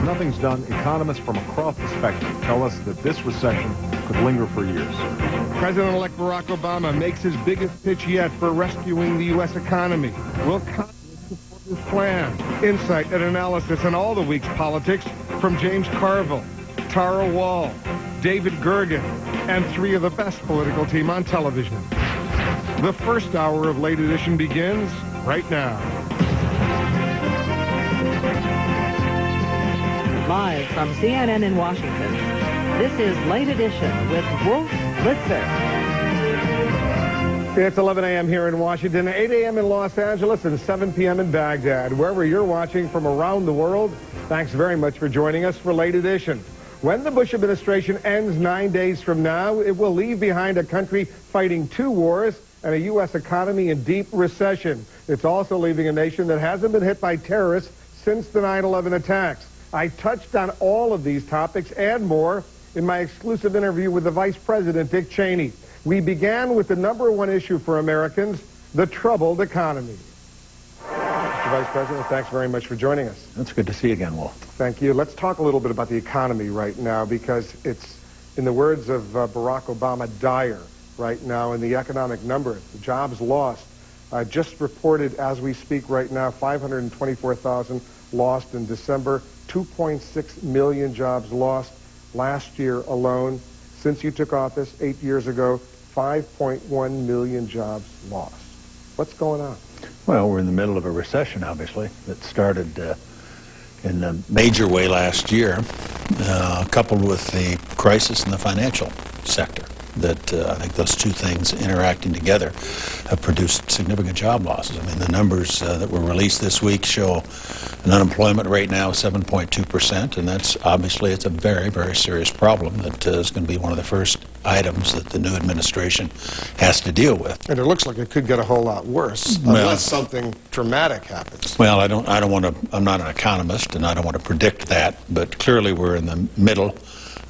nothing's done, economists from across the spectrum tell us that this recession could linger for years. President-elect Barack Obama makes his biggest pitch yet for rescuing the U.S. economy. Will Congress support his plan? Insight and analysis on all the week's politics from James Carville, Tara Wall, David Gergen, and three of the best political team on television. The first hour of Late Edition begins right now. Live from CNN in Washington, this is Late Edition with Wolf Blitzer. It's 11 a.m. here in Washington, 8 a.m. in Los Angeles, and 7 p.m. in Baghdad. Wherever you're watching from around the world, thanks very much for joining us for Late Edition. When the Bush administration ends 9 days from now, it will leave behind a country fighting two wars and a U.S. economy in deep recession. It's also leaving a nation that hasn't been hit by terrorists since the 9/11 attacks. I touched on all of these topics and more in my exclusive interview with the Vice President, Dick Cheney. We began with the number one issue for Americans, the troubled economy. Mr. Vice President, thanks very much for joining us. It's good to see you again, Wolf. Thank you. Let's talk a little bit about the economy right now, because it's, in the words of Barack Obama, dire right now in the economic numbers. The jobs lost. Just reported as we speak right now, 524,000 lost in December, 2.6 million jobs lost last year alone. Since you took office 8 years ago, 5.1 million jobs lost. What's going on? Well, we're in the middle of a recession, obviously, that started in a major way last year, coupled with the crisis in the financial sector. That I think those two things interacting together have produced significant job losses. I mean, the numbers that were released this week show an unemployment rate now of 7.2%, and that's obviously, it's a very, very serious problem that is going to be one of the first items that the new administration has to deal with. And it looks like it could get a whole lot worse unless something dramatic happens. Well, I don't want to, I'm not an economist, and I don't want to predict that, but clearly we're in the middle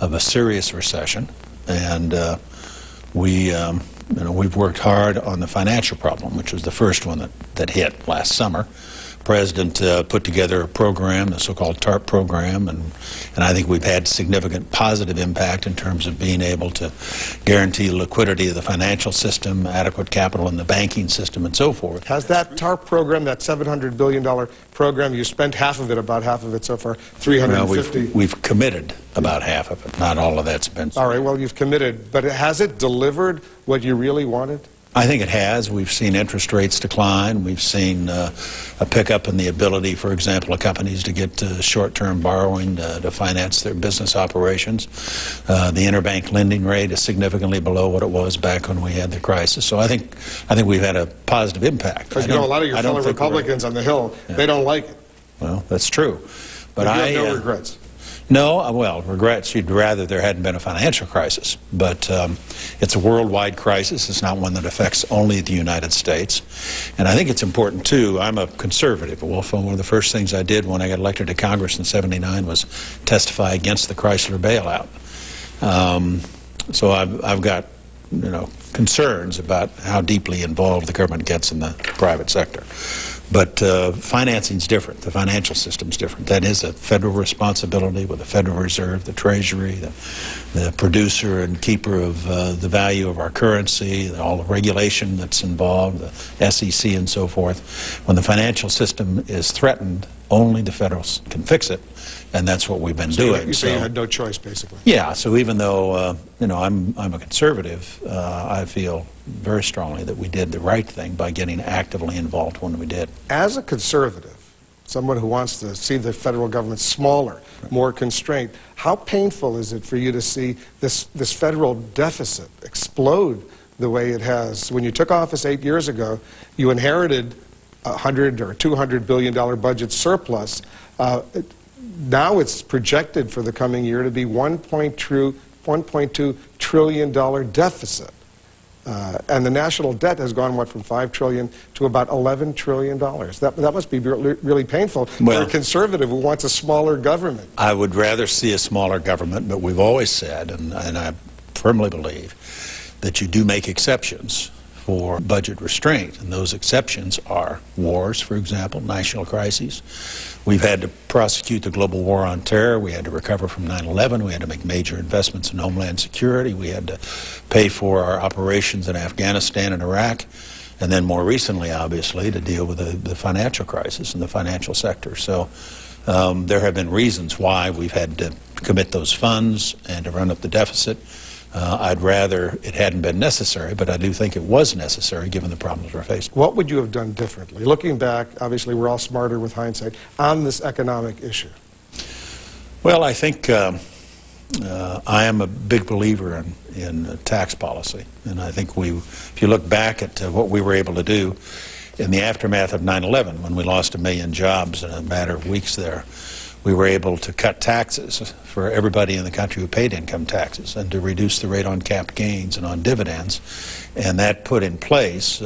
of a serious recession, and we've worked hard on the financial problem, which was the first one that hit last summer. The President put together a program, the so-called TARP program, and I think we've had significant positive impact in terms of being able to guarantee liquidity of the financial system, adequate capital in the banking system, and so forth. Has that TARP program, that $700 billion program, you spent half of it, about half of it so far, 350? Well, we've committed about half of it. Not all of that's been. All right, well, you've committed, but has it delivered what you really wanted? I think it has. We've seen interest rates decline. We've seen a pickup in the ability, for example, of companies to get short-term borrowing to finance their business operations. The interbank lending rate is significantly below what it was back when we had the crisis. So I think we've had a positive impact. Because you know, a lot of your fellow Republicans on the Hill, they don't like it. Well, that's true. But you have no regrets. No, well, regrets. You'd rather there hadn't been a financial crisis. But it's a worldwide crisis. It's not one that affects only the United States. And I think it's important, too. I'm a conservative. Wolf, one of the first things I did when I got elected to Congress in '79 was testify against the Chrysler bailout. So I've got, concerns about how deeply involved the government gets in the private sector. But financing's different. The financial system's different. That is a federal responsibility with the Federal Reserve, the Treasury, the producer and keeper of the value of our currency, all the regulation that's involved, the SEC and so forth. When the financial system is threatened, only the federals can fix it, and that's what we've been doing. You say you had no choice, basically. Yeah, so even though, I'm a conservative, I feel very strongly that we did the right thing by getting actively involved when we did. As a conservative, someone who wants to see the federal government smaller, more constrained, how painful is it for you to see this federal deficit explode the way it has? When you took office 8 years ago, you inherited $100 or $200 billion budget surplus. Now it's projected for the coming year to be $1.2 trillion deficit. And the national debt has gone, from $5 trillion to about $11 trillion. That must be really painful for a conservative who wants a smaller government. I would rather see a smaller government, but we've always said, and I firmly believe, that you do make exceptions for budget restraint, and those exceptions are wars, for example, national crises. We've had to prosecute the global war on terror. We had to recover from 9/11. We had to make major investments in homeland security. We had to pay for our operations in Afghanistan and Iraq. And then more recently, obviously, to deal with the financial crisis in the financial sector. So there have been reasons why we've had to commit those funds and to run up the deficit. I'd rather it hadn't been necessary, but I do think it was necessary given the problems we're facing. What would you have done differently? Looking back, obviously we're all smarter with hindsight, on this economic issue. Well, I think I am a big believer in tax policy, and I think if you look back at what we were able to do in the aftermath of 9/11, when we lost 1 million jobs in a matter of weeks there, we were able to cut taxes for everybody in the country who paid income taxes and to reduce the rate on capital gains and on dividends, and that put in place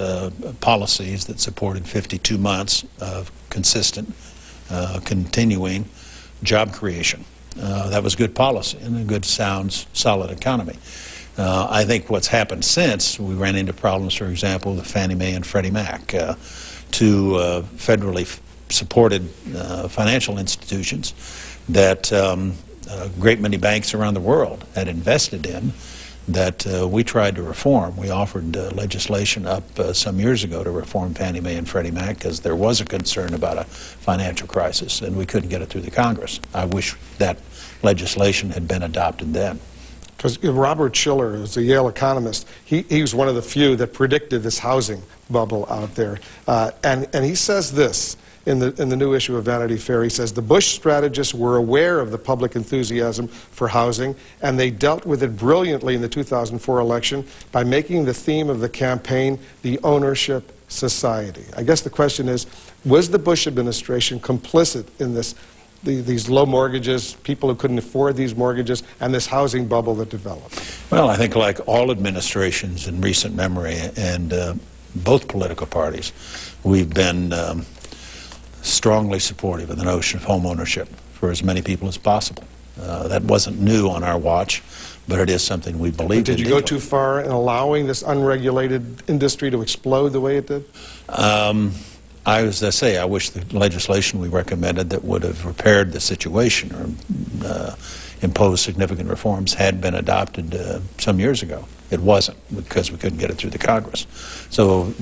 policies that supported 52 months of consistent, continuing job creation. That was good policy and a good, sound, solid economy. I think what's happened since, we ran into problems, for example, with Fannie Mae and Freddie Mac, two federally supported financial institutions that a great many banks around the world had invested in, that we tried to reform. We offered legislation up some years ago to reform Fannie Mae and Freddie Mac because there was a concern about a financial crisis, and we couldn't get it through the Congress. I wish that legislation had been adopted then. Because Robert Shiller, who's a Yale economist, he was one of the few that predicted this housing bubble out there. And he says this in the new issue of Vanity Fair. He says, the Bush strategists were aware of the public enthusiasm for housing, and they dealt with it brilliantly in the 2004 election by making the theme of the campaign the ownership society. I guess the question is, was the Bush administration complicit in this, these low mortgages, people who couldn't afford these mortgages, and this housing bubble that developed? Well, I think like all administrations in recent memory, and both political parties, we've been strongly supportive of the notion of home ownership for as many people as possible. That wasn't new on our watch, but it is something we believe in. Did you go too far in allowing this unregulated industry to explode the way it did? As I say, I wish the legislation we recommended that would have repaired the situation or imposed significant reforms had been adopted some years ago. It wasn't, because we couldn't get it through the Congress. So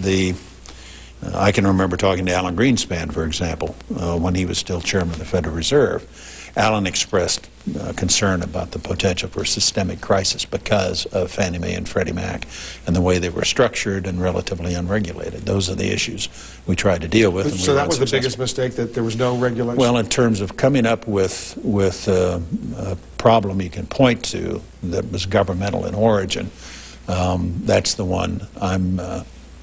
I can remember talking to Alan Greenspan, for example, when he was still chairman of the Federal Reserve. Alan expressed concern about the potential for a systemic crisis because of Fannie Mae and Freddie Mac and the way they were structured and relatively unregulated. Those are the issues we tried to deal with. So that was the biggest mistake, that there was no regulation? Well, in terms of coming up with a problem you can point to that was governmental in origin, that's the one I'm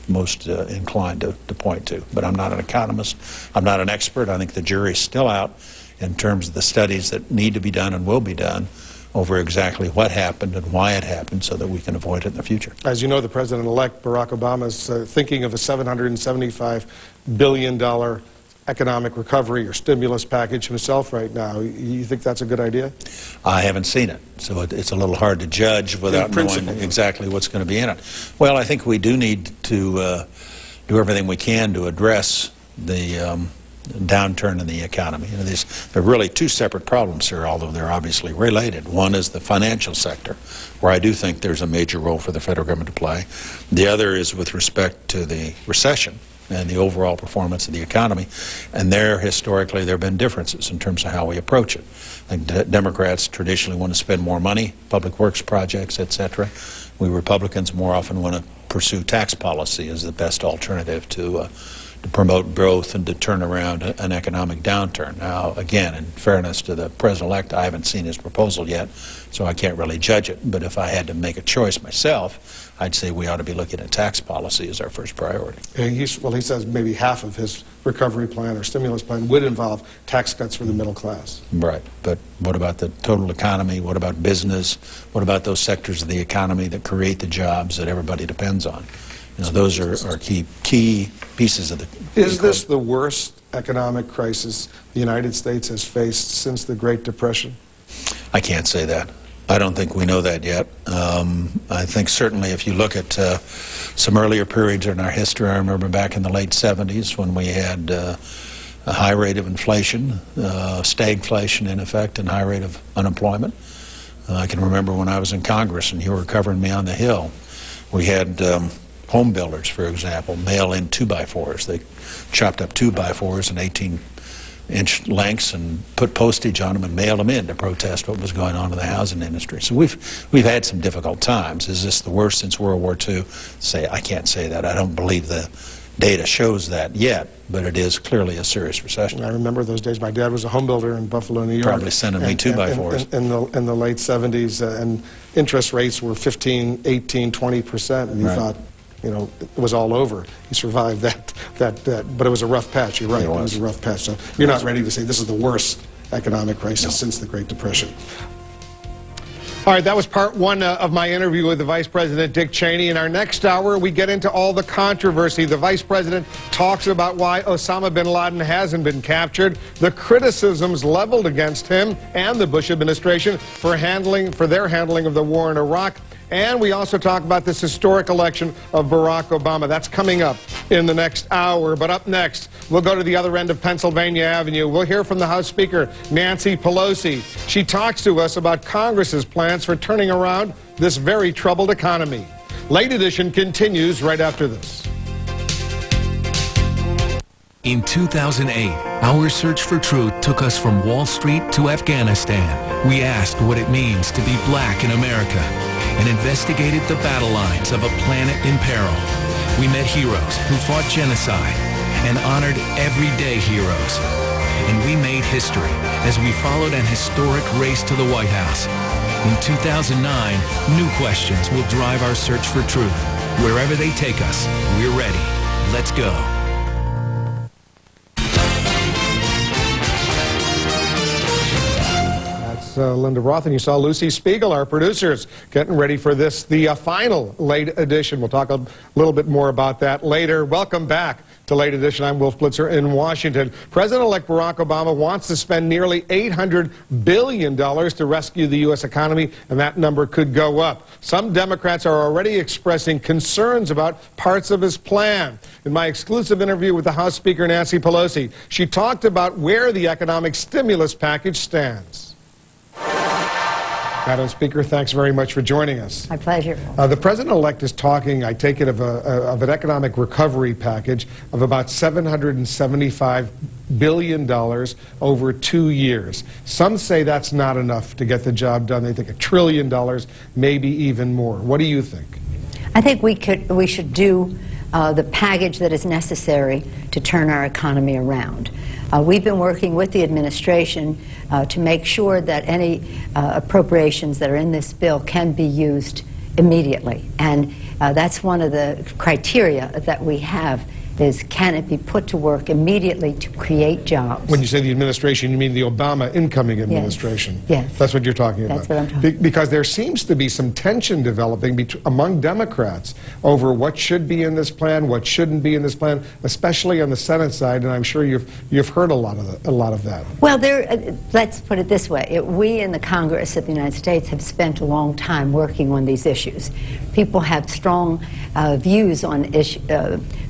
most inclined to point to. But I'm not an economist. I'm not an expert. I think the jury's still out in terms of the studies that need to be done and will be done over exactly what happened and why it happened so that we can avoid it in the future. As you know, the President-elect, Barack Obama, is thinking of a $775 billion economic recovery or stimulus package himself right now. You think that's a good idea? I haven't seen it, so it's a little hard to judge without knowing exactly what's going to be in it. Well, I think we do need to do everything we can to address the downturn in the economy. You know, there are really two separate problems here, although they're obviously related. One is the financial sector, where I do think there's a major role for the federal government to play. The other is with respect to the recession and the overall performance of the economy. And historically, there have been differences in terms of how we approach it. I think Democrats traditionally want to spend more money, public works projects, etc. We Republicans more often want to pursue tax policy as the best alternative to promote growth and to turn around an economic downturn. Now, again, in fairness to the President-elect, I haven't seen his proposal yet, so I can't really judge it. But if I had to make a choice myself, I'd say we ought to be looking at tax policy as our first priority. He says maybe half of his recovery plan or stimulus plan would involve tax cuts for the middle class. Right, but what about the total economy? What about business? What about those sectors of the economy that create the jobs that everybody depends on? You know, those are key pieces of the... Is this the worst economic crisis the United States has faced since the Great Depression? I can't say that. I don't think we know that yet. I think certainly if you look at some earlier periods in our history, I remember back in the late 70s when we had a high rate of inflation, stagflation in effect, and high rate of unemployment. I can remember when I was in Congress and you were covering me on the Hill. We had home builders, for example, mail in 2x4s. They chopped up 2x4s in 18-inch lengths and put postage on them and mailed them in to protest what was going on in the housing industry. So we've had some difficult times. Is this the worst since World War II? I can't say that. I don't believe the data shows that yet, but it is clearly a serious recession. I remember those days. My dad was a home builder in Buffalo, New York. Probably sending me 2x4s. In the late 70s, and interest rates were 15, 18, 20%, and you thought, you know, it was all over. He survived that, but it was a rough patch. You're right, it was a rough patch. So you're not ready to say this is the worst economic crisis since the Great Depression. All right, that was part one of my interview with the Vice President Dick Cheney. In our next hour, we get into all the controversy. The Vice President talks about why Osama bin Laden hasn't been captured, the criticisms leveled against him and the Bush administration for their handling of the war in Iraq. And we also talk about this historic election of Barack Obama. That's coming up in the next hour. But up next, we'll go to the other end of Pennsylvania Avenue. We'll hear from the House Speaker, Nancy Pelosi. She talks to us about Congress's plans for turning around this very troubled economy. Late Edition continues right after this. In 2008, our search for truth took us from Wall Street to Afghanistan. We asked what it means to be black in America and investigated the battle lines of a planet in peril. We met heroes who fought genocide and honored everyday heroes. And we made history as we followed an historic race to the White House. In 2009, new questions will drive our search for truth. Wherever they take us, we're ready. Let's go. Linda Roth, and you saw Lucy Spiegel, our producers, getting ready for this, the final Late Edition. We'll talk a little bit more about that later. Welcome back to Late Edition. I'm Wolf Blitzer in Washington. President-elect Barack Obama wants to spend nearly $800 billion to rescue the U.S. economy, and that number could go up. Some Democrats are already expressing concerns about parts of his plan. In my exclusive interview with the House Speaker, Nancy Pelosi, she talked about where the economic stimulus package stands. Madam Speaker, thanks very much for joining us. My pleasure. The President-elect is talking, I take it, of an economic recovery package of about $775 billion over 2 years. Some say that's not enough to get the job done. They think $1 trillion, maybe even more. What do you think? I think we should do the package that is necessary to turn our economy around. We've been working with the administration to make sure that any appropriations that are in this bill can be used immediately. And that's one of the criteria that we have, is can it be put to work immediately to create jobs. When you say the administration, you mean the Obama incoming administration. Yes. That's what you're talking about. That's what I'm talking about. Because there seems to be some tension developing among Democrats over what should be in this plan, what shouldn't be in this plan, especially on the Senate side, and I'm sure you've heard a lot of that. Well, let's put it this way. We in the Congress of the United States have spent a long time working on these issues. People have strong views on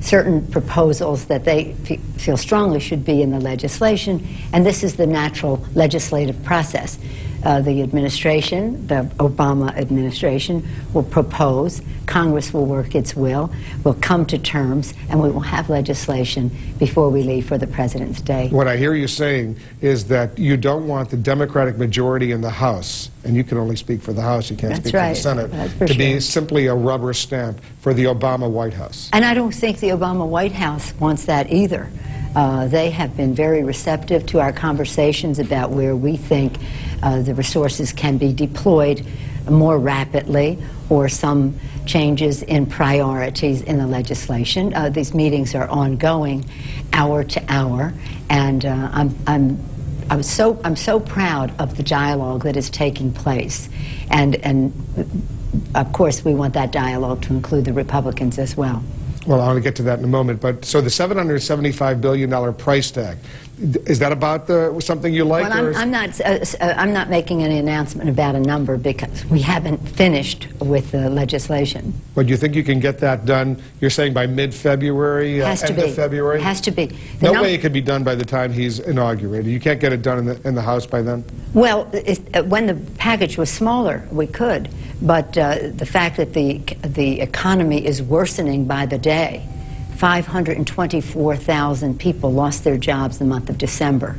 certain proposals that they feel strongly should be in the legislation, and this is the natural legislative process. The administration, the Obama administration, will propose, Congress will work its will, we'll come to terms, and we will have legislation before we leave for the President's Day. What I hear you saying is that you don't want the Democratic majority in the House, and you can only speak for the House, you can't speak for the Senate, to be simply a rubber stamp for the Obama White House. And I don't think the Obama White House wants that either. They have been very receptive to our conversations about where we think the resources can be deployed more rapidly, or some changes in priorities in the legislation. These meetings are ongoing, hour to hour, and I'm so proud of the dialogue that is taking place, and of course we want that dialogue to include the Republicans as well. Well, I want to get to that in a moment, but so the $775 billion price tag, Is that about something you like? Well, or I'm not making any announcement about a number because we haven't finished with the legislation. But do you think you can get that done, you're saying by mid-February, Has to end be. of February? Has to be. No way it could be done by the time he's inaugurated. You can't get it done in the House by then? Well, when the package was smaller, we could. But the fact that the economy is worsening by the day, 524,000 people lost their jobs in the month of December.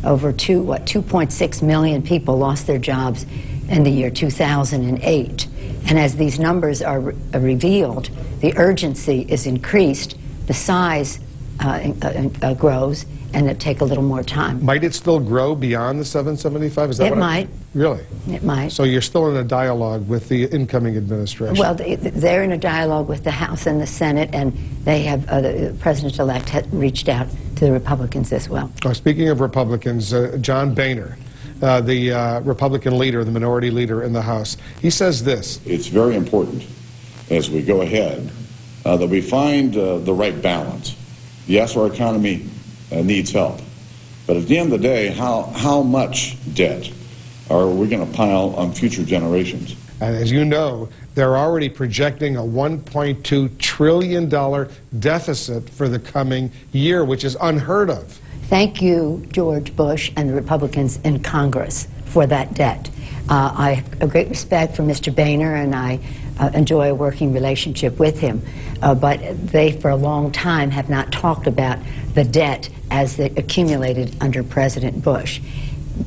Over 2.6 million people lost their jobs in the year 2008. And as these numbers are revealed, the urgency is increased, the size grows, and it take a little more time. Might it still grow beyond the 775? Is that It what might. Really? It might. So you're still in a dialogue with the incoming administration? Well, they're in a dialogue with the House and the Senate, and they have, the President-elect had reached out to the Republicans as well. Speaking of Republicans, John Boehner, the Republican leader, the minority leader in the House, he says this. It's very important as we go ahead that we find the right balance. Yes, our economy needs help, but at the end of the day, how much debt are we going to pile on future generations? And as you know, they're already projecting a $1.2 trillion deficit for the coming year, which is unheard of. Thank you, George Bush and the Republicans in Congress, for that debt. I have a great respect for Mr. Boehner, and I enjoy a working relationship with him. But they, for a long time, have not talked about the debt as it accumulated under President Bush.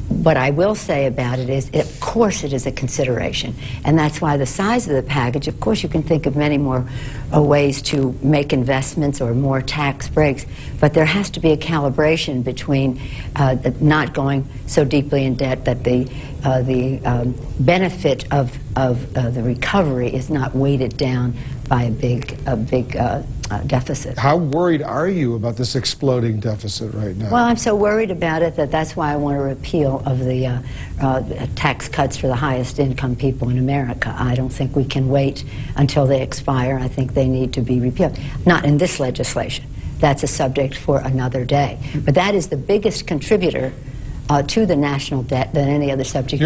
What I will say about it is, of course it is a consideration, and that's why the size of the package, of course you can think of many more ways to make investments or more tax breaks, but there has to be a calibration between not going so deeply in debt that the benefit of the recovery is not weighted down by a big deficit. How worried are you about this exploding deficit right now? Well, I'm so worried about it that's why I want a repeal of the tax cuts for the highest income people in America. I don't think we can wait until they expire. I think they need to be repealed. Not in this legislation. That's a subject for another day. But that is the biggest contributor to the national debt than any other subject.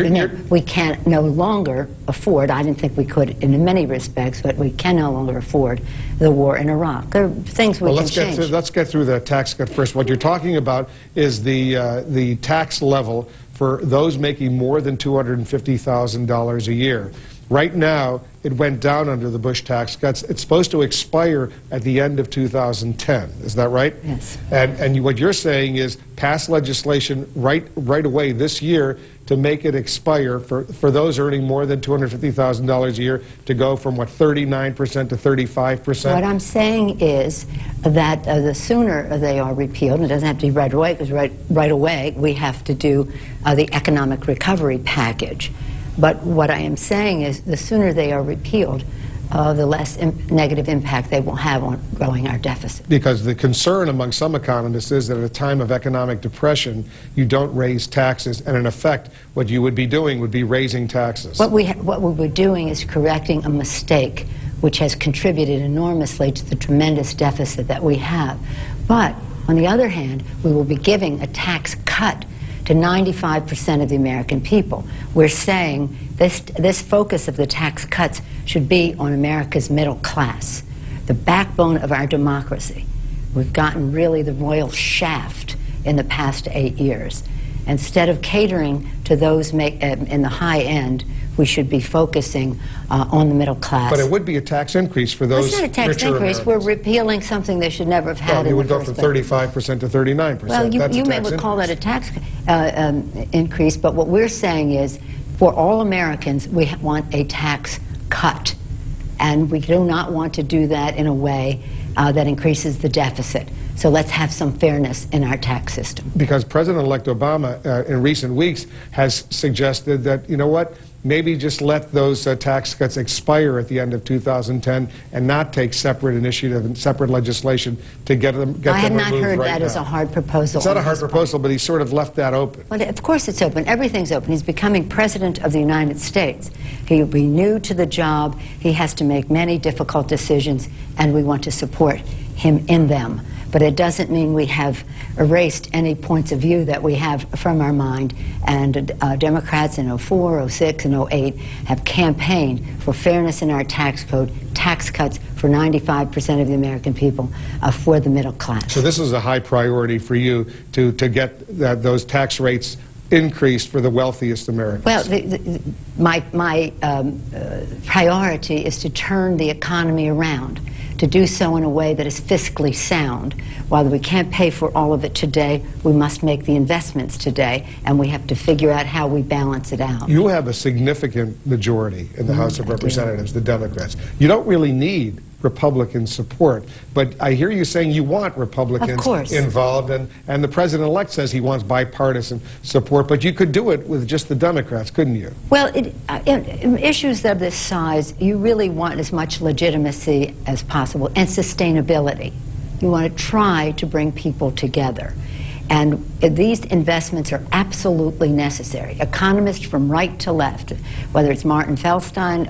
We can no longer afford, I didn't think we could in many respects, but we can no longer afford the war in Iraq. There are things we can change. Let's get through the tax cut first. What you're talking about is the tax level for those making more than $250,000 a year. Right now, it went down under the Bush tax cuts. It's supposed to expire at the end of 2010. Is that right? Yes. And what you're saying is pass legislation right away this year to make it expire for those earning more than $250,000 a year to go from, what, 39% to 35%? What I'm saying is that the sooner they are repealed, and it doesn't have to be right away, because right away we have to do the economic recovery package. But what I am saying is the sooner they are repealed, the less negative impact they will have on growing our deficit. Because the concern among some economists is that at a time of economic depression, you don't raise taxes, and in effect, what you would be doing would be raising taxes. What we were doing is correcting a mistake which has contributed enormously to the tremendous deficit that we have. But on the other hand, we will be giving a tax cut to 95% of the American people. We're saying this focus of the tax cuts should be on America's middle class, the backbone of our democracy. We've gotten really the royal shaft in the past 8 years. Instead of catering to those in the high end, we should be focusing on the middle class. But it would be a tax increase for those richer It's not a tax increase. Americans. We're repealing something they should never have had in the first place. You would go from 35% to 39%. Well, you may call that a tax increase, but what we're saying is, for all Americans, we want a tax cut. And we do not want to do that in a way that increases the deficit. So let's have some fairness in our tax system. Because President-elect Obama, in recent weeks, has suggested that, you know what, maybe just let those tax cuts expire at the end of 2010 and not take separate initiative and separate legislation to get them removed right now. I have not heard that as a hard proposal. It's not a hard proposal, but he sort of left that open. Well, of course it's open. Everything's open. He's becoming President of the United States. He'll be new to the job. He has to make many difficult decisions, and we want to support him in them. but it doesn't mean we have erased any points of view that we have from our mind. And Democrats in 04, 06, and 08 have campaigned for fairness in our tax code, tax cuts for 95% of the American people, for the middle class. So this is a high priority for you to get those tax rates increased for the wealthiest Americans. Well, my priority is to turn the economy around, to do so in a way that is fiscally sound. While we can't pay for all of it today, we must make the investments today, and we have to figure out how we balance it out. You have a significant majority in the House of Representatives, the Democrats. You don't really need Republican support, but I hear you saying you want Republicans involved, and the President-elect says he wants bipartisan support, but you could do it with just the Democrats, couldn't you? Well, in issues of this size, you really want as much legitimacy as possible and sustainability. You want to try to bring people together. And these investments are absolutely necessary. Economists from right to left, whether it's Martin Feldstein,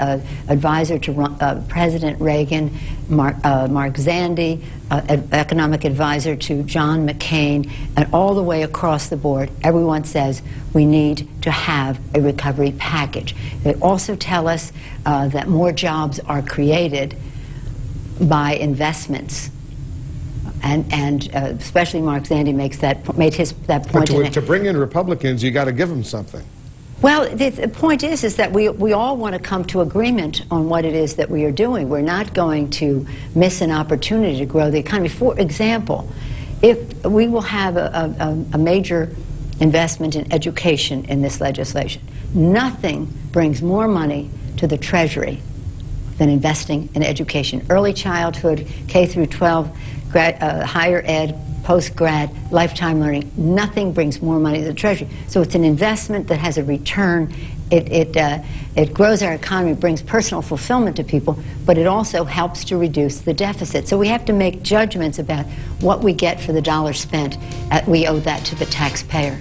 advisor to President Reagan, Mark Zandi, economic advisor to John McCain, and all the way across the board, everyone says we need to have a recovery package. They also tell us that more jobs are created by investments. And especially Mark Zandi made that point. But to bring in Republicans, you got to give them something. Well, the point is that we all want to come to agreement on what it is that we are doing. We're not going to miss an opportunity to grow the economy. For example, if we will have a major investment in education in this legislation, nothing brings more money to the Treasury than investing in education. Early childhood, K through 12, higher ed, post-grad, lifetime learning. Nothing brings more money to the Treasury. So it's an investment that has a return. It grows our economy, brings personal fulfillment to people, but it also helps to reduce the deficit. So we have to make judgments about what we get for the dollar spent. We owe that to the taxpayer.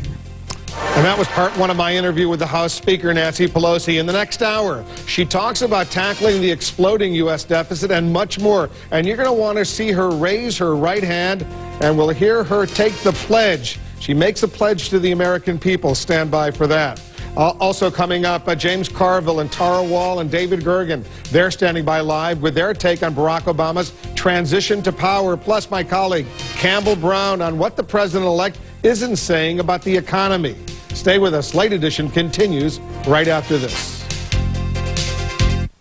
And that was part one of my interview with the House Speaker, Nancy Pelosi. In the next hour, she talks about tackling the exploding U.S. deficit and much more. And you're going to want to see her raise her right hand, and we'll hear her take the pledge. She makes a pledge to the American people. Stand by for that. Also coming up, James Carville and Tara Wall and David Gergen. They're standing by live with their take on Barack Obama's transition to power, plus my colleague Campbell Brown on what the president-elect isn't saying about the economy. Stay with us. Late Edition continues right after this.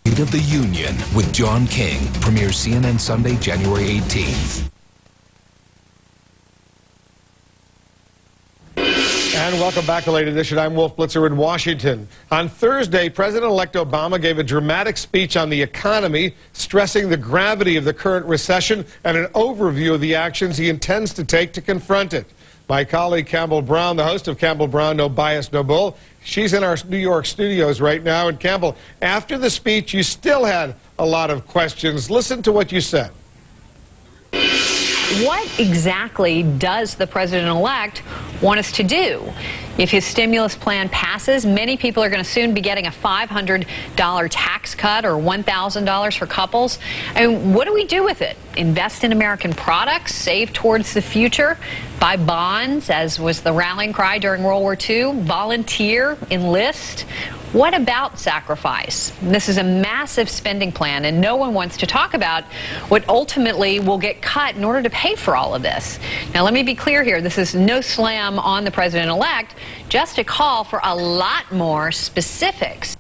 State of the Union with John King premieres CNN Sunday, January 18th. And welcome back to Late Edition. I'm Wolf Blitzer in Washington. On Thursday, President-elect Obama gave a dramatic speech on the economy, stressing the gravity of the current recession and an overview of the actions he intends to take to confront it. My colleague Campbell Brown, the host of Campbell Brown, No Bias, No Bull, she's in our New York studios right now. And Campbell, after the speech, you still had a lot of questions. Listen to what you said. What exactly does the president-elect want us to do? If his stimulus plan passes, many people are going to soon be getting a $500 tax cut or $1,000 for couples. I mean, what do we do with it? Invest in American products, save towards the future, buy bonds, as was the rallying cry during World War II, volunteer, enlist? What about sacrifice? This is a massive spending plan, and no one wants to talk about what ultimately will get cut in order to pay for all of this. Now, let me be clear here. This is no slam on the president-elect, just a call for a lot more specifics.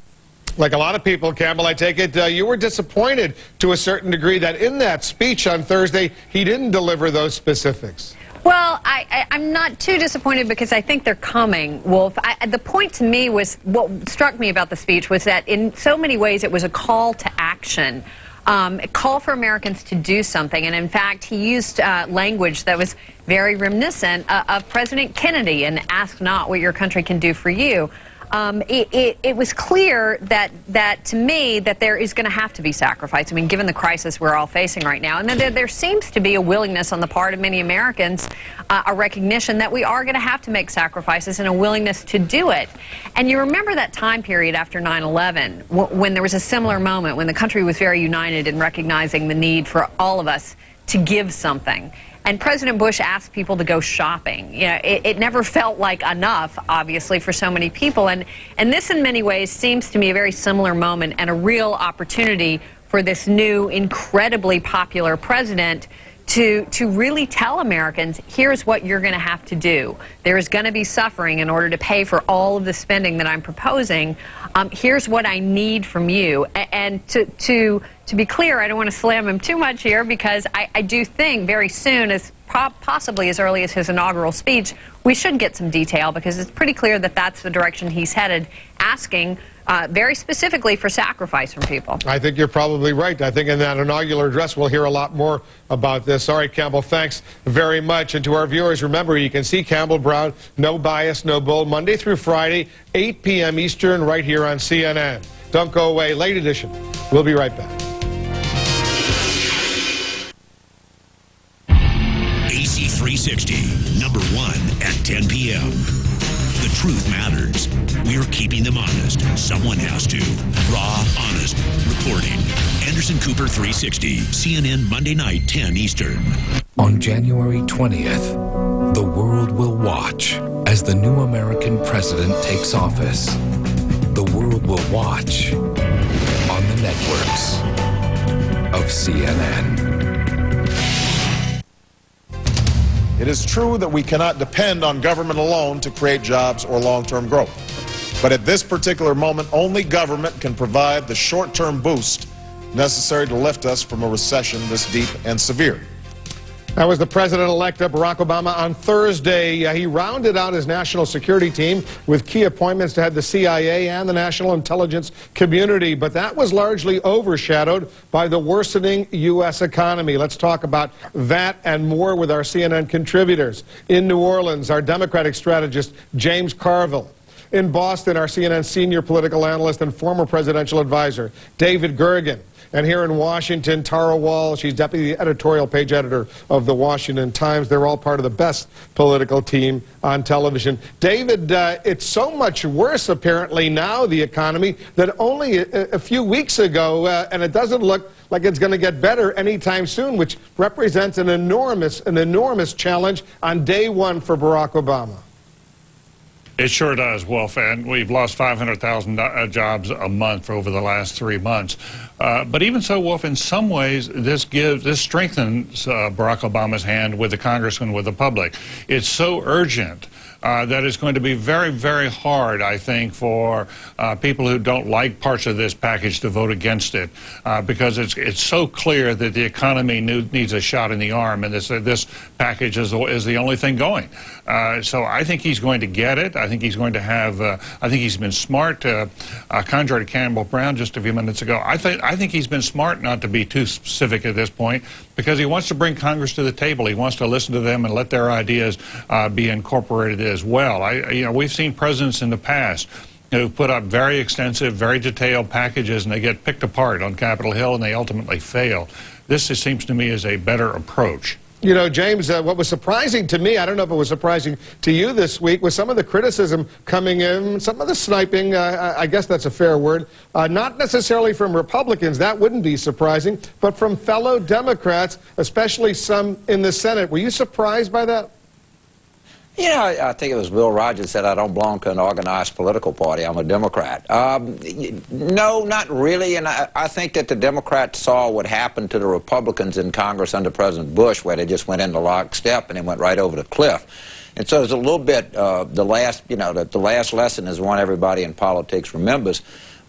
Like a lot of people, Campbell, I take it you were disappointed to a certain degree that in that speech on Thursday, he didn't deliver those specifics. Well, I'm not too disappointed because I think they're coming, Wolf. The point to me was, what struck me about the speech was that in so many ways it was a call to action, a call for Americans to do something. And in fact, he used language that was very reminiscent of President Kennedy and ask not what your country can do for you. It was clear that to me that there is going to have to be sacrifice. I mean, given the crisis we're all facing right now, and there seems to be a willingness on the part of many Americans, a recognition that we are going to have to make sacrifices and a willingness to do it. And you remember that time period after 9/11 when there was a similar moment when the country was very united in recognizing the need for all of us to give something. and President Bush asked people to go shopping. You know, it never felt like enough, obviously, for so many people. And this, in many ways, seems to me a very similar moment and a real opportunity for this new, incredibly popular president to really tell Americans, here's what you're going to have to do. There is going to be suffering in order to pay for all of the spending that I'm proposing. Here's what I need from you. And to be clear, I don't want to slam him too much here, because I do think very soon, as possibly as early as his inaugural speech, we should get some detail, because it's pretty clear that that's the direction he's headed, asking very specifically for sacrifice from people. I think you're probably right. I think in that inaugural address we'll hear a lot more about this. All right, Campbell, thanks very much. And to our viewers, remember, you can see Campbell Brown, No Bias, No Bull, Monday through Friday, 8 p.m. Eastern, right here on CNN. Don't go away. Late edition. We'll be right back. AC 360, #1 at 10 p.m. The truth matters. We're keeping them honest. Someone has to. Raw, honest reporting. Anderson Cooper 360, CNN Monday night, 10 Eastern. On January 20th, the world will watch as the new American president takes office. The world will watch on the networks of CNN. It is true that we cannot depend on government alone to create jobs or long-term growth. But at this particular moment, only government can provide the short-term boost necessary to lift us from a recession this deep and severe. That was the president-elect Barack Obama on Thursday. He rounded out his national security team with key appointments to head the CIA and the national intelligence community. But that was largely overshadowed by the worsening U.S. economy. Let's talk about that and more with our CNN contributors. In New Orleans, our Democratic strategist, James Carville. In Boston, our CNN senior political analyst and former presidential advisor, David Gergen. And here in Washington, Tara Wall, she's deputy editorial page editor of the Washington Times. They're all part of the best political team on television. David, it's so much worse, apparently, now, the economy, that only a few weeks ago, and it doesn't look like it's going to get better anytime soon, which represents an enormous challenge on day one for Barack Obama. It sure does, Wolf, and we've lost 500,000 jobs a month for over the last 3 months. But even so, Wolf, in some ways, this strengthens Barack Obama's hand with the Congress and with the public. It's so urgent that it's going to be very, very hard, I think, for people who don't like parts of this package to vote against it, because it's so clear that the economy needs a shot in the arm, and this package is the only thing going. So I think he's going to get it. I think he's going to have. I think he's been smart. Contrary to Campbell Brown just a few minutes ago, I think he's been smart not to be too specific at this point, because he wants to bring Congress to the table. He wants to listen to them and let their ideas be incorporated as well. We've seen presidents in the past who put up very extensive, very detailed packages, and they get picked apart on Capitol Hill, and they ultimately fail. This, it seems to me, is a better approach. You know, James, what was surprising to me, I don't know if it was surprising to you this week, was some of the criticism coming in, some of the sniping, I guess that's a fair word, not necessarily from Republicans, that wouldn't be surprising, but from fellow Democrats, especially some in the Senate. Were you surprised by that? You know, I think it was Bill Rogers said, I don't belong to an organized political party. I'm a Democrat. No, not really. And I think that the Democrats saw what happened to the Republicans in Congress under President Bush, where they just went into lockstep and they went right over the cliff. And so there's a little bit, the last lesson is one everybody in politics remembers.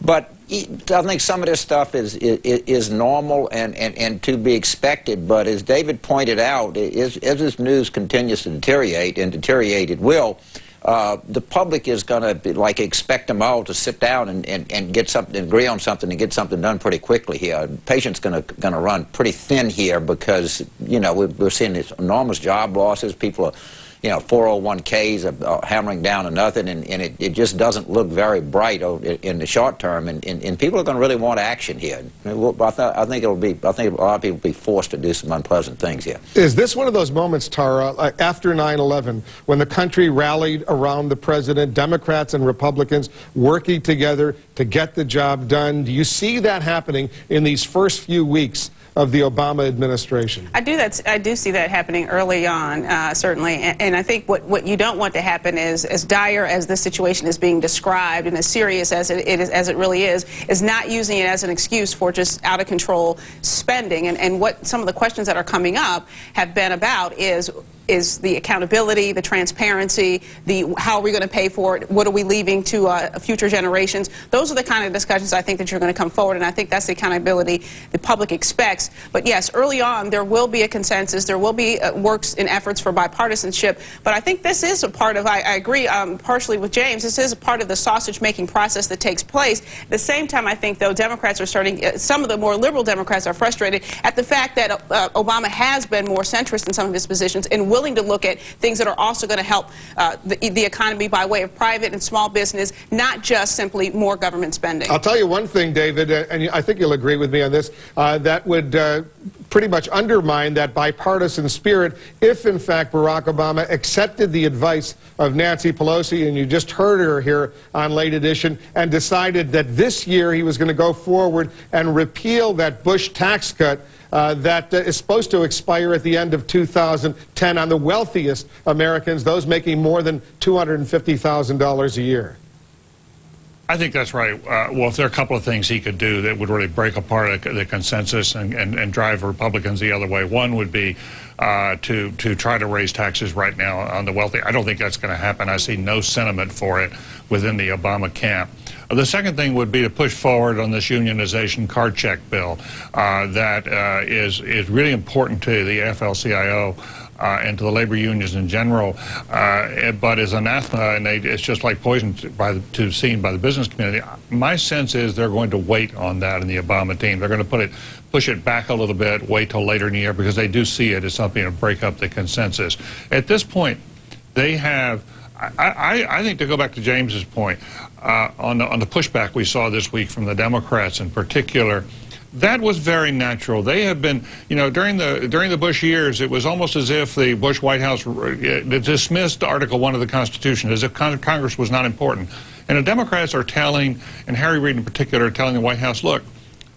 But I think some of this stuff is normal and to be expected. But as David pointed out, as this news continues to deteriorate, and deteriorate it will, the public is going to expect them all to sit down and get something, agree on something, and get something done pretty quickly here. Patience going to run pretty thin here, because we're seeing these enormous job losses. People are. 401ks are hammering down to nothing, and it just doesn't look very bright in the short term, and people are going to really want action here. I think a lot of people will be forced to do some unpleasant things here. Is this one of those moments, Tara, after 9/11, when the country rallied around the president, Democrats and Republicans working together to get the job done? Do you see that happening in these first few weeks of the Obama administration? I do see that happening early on, certainly, and I think what you don't want to happen is, as dire as this situation is being described and as serious as it really is not using it as an excuse for just out of control spending. And what some of the questions that are coming up have been about is the accountability, the transparency, how are we going to pay for it, what are we leaving to future generations. Those are the kind of discussions I think that you're going to come forward, and I think that's the accountability the public expects. But yes, early on there will be a consensus, there will be works and efforts for bipartisanship, but I think this is a part of, I agree partially with James, this is a part of the sausage-making process that takes place. At the same time, I think, though, Democrats are starting, some of the more liberal Democrats are frustrated at the fact that Obama has been more centrist in some of his positions and willing to look at things that are also going to help the economy by way of private and small business, not just simply more government spending. I'll tell you one thing, David, and I think you'll agree with me on this, that would pretty much undermine that bipartisan spirit if, in fact, Barack Obama accepted the advice of Nancy Pelosi, and you just heard her here on Late Edition, and decided that this year he was going to go forward and repeal that Bush tax cut that is supposed to expire at the end of 2010 on the wealthiest Americans, those making more than $250,000 a year. I think that's right. Well, if there are a couple of things he could do that would really break apart the consensus and drive Republicans the other way. One would be to try to raise taxes right now on the wealthy. I don't think that's going to happen. I see no sentiment for it within the Obama camp. The second thing would be to push forward on this unionization card check bill that is really important to the AFL-CIO and to the labor unions in general, but is anathema, and it's just like poison seen by the business community. My sense is they're going to wait on that in the Obama team. They're going to push it back a little bit, wait till later in the year, because they do see it as something to break up the consensus. At this point, they have, I think, to go back to James's point, on the pushback we saw this week from the Democrats in particular, that was very natural. They have been, during the Bush years, it was almost as if the Bush White House dismissed Article 1 of the Constitution, as if Congress was not important. And the Democrats are telling, and Harry Reid in particular, are telling the White House, look,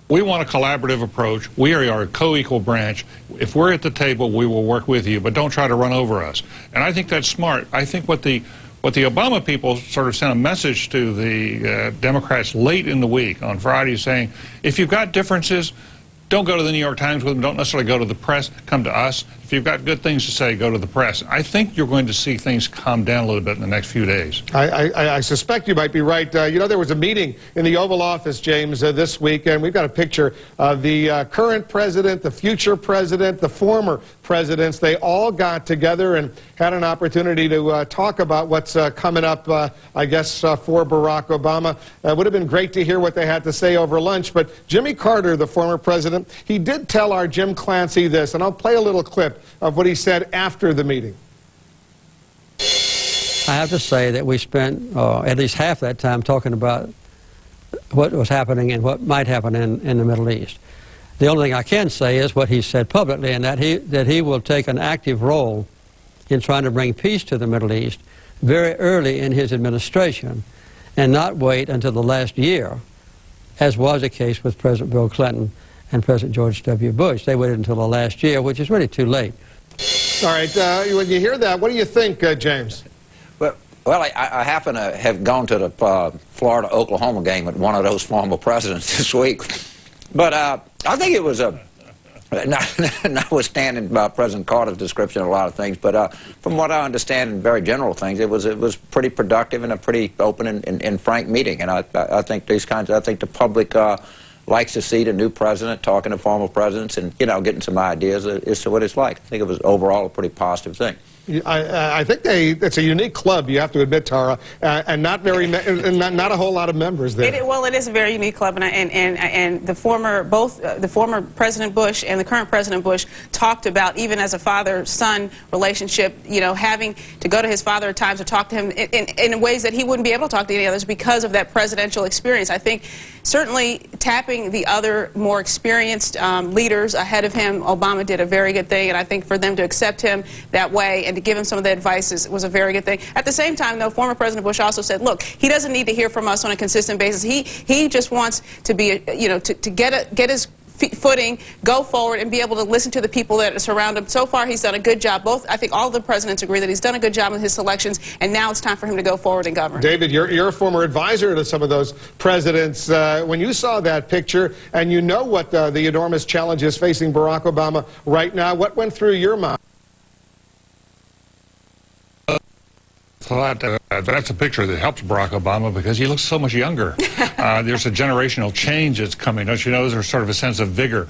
we want a collaborative approach. We are a co-equal branch. If we're at the table, we will work with you, but don't try to run over us. And I think that's smart. I think what the Obama people sort of sent a message to the Democrats late in the week on Friday saying, if you've got differences, don't go to the New York Times with them. Don't necessarily go to the press. Come to us. If you've got good things to say, go to the press. I think you're going to see things calm down a little bit in the next few days. I suspect you might be right. There was a meeting in the Oval Office, James, this week, and we've got a picture of the current president, the future president, the former presidents. They all got together and had an opportunity to talk about what's coming up, I guess, for Barack Obama. It would have been great to hear what they had to say over lunch, but Jimmy Carter, the former president, he did tell our Jim Clancy this, and I'll play a little clip of what he said after the meeting. I have to say that we spent at least half that time talking about what was happening and what might happen in the Middle East. The only thing I can say is what he said publicly, and that he will take an active role in trying to bring peace to the Middle East very early in his administration and not wait until the last year, as was the case with President Bill Clinton and President George W. Bush. They waited until the last year, which is really too late. All right, when you hear that, what do you think, James? Well, I happen to have gone to the Florida-Oklahoma game with one of those former presidents this week. But I think it was notwithstanding President Carter's description of a lot of things, but from what I understand in very general things, it was pretty productive and a pretty open and frank meeting. And I think I think the public likes to see the new president talking to former presidents and, getting some ideas as to what it's like. I think it was overall a pretty positive thing. I think it's a unique club, you have to admit, Tara, and not a whole lot of members there. Well, it is a very unique club, and the former President Bush and the current President Bush talked about, even as a father-son relationship, having to go to his father at times to talk to him in ways that he wouldn't be able to talk to any others because of that presidential experience. I think certainly tapping the other more experienced leaders ahead of him, Obama did a very good thing, and I think for them to accept him that way and to give him some of the advice was a very good thing. At the same time, though, former President Bush also said, look, he doesn't need to hear from us on a consistent basis. He just wants to be, to get his footing, go forward, and be able to listen to the people that surround him. So far, he's done a good job. I think all the presidents agree that he's done a good job with his selections, and now it's time for him to go forward and govern. David, you're a former advisor to some of those presidents. When you saw that picture, and you know what the enormous challenges facing Barack Obama right now, what went through your mind? That's a picture that helps Barack Obama because he looks so much younger. There's a generational change that's coming. Don't you know? There's sort of a sense of vigor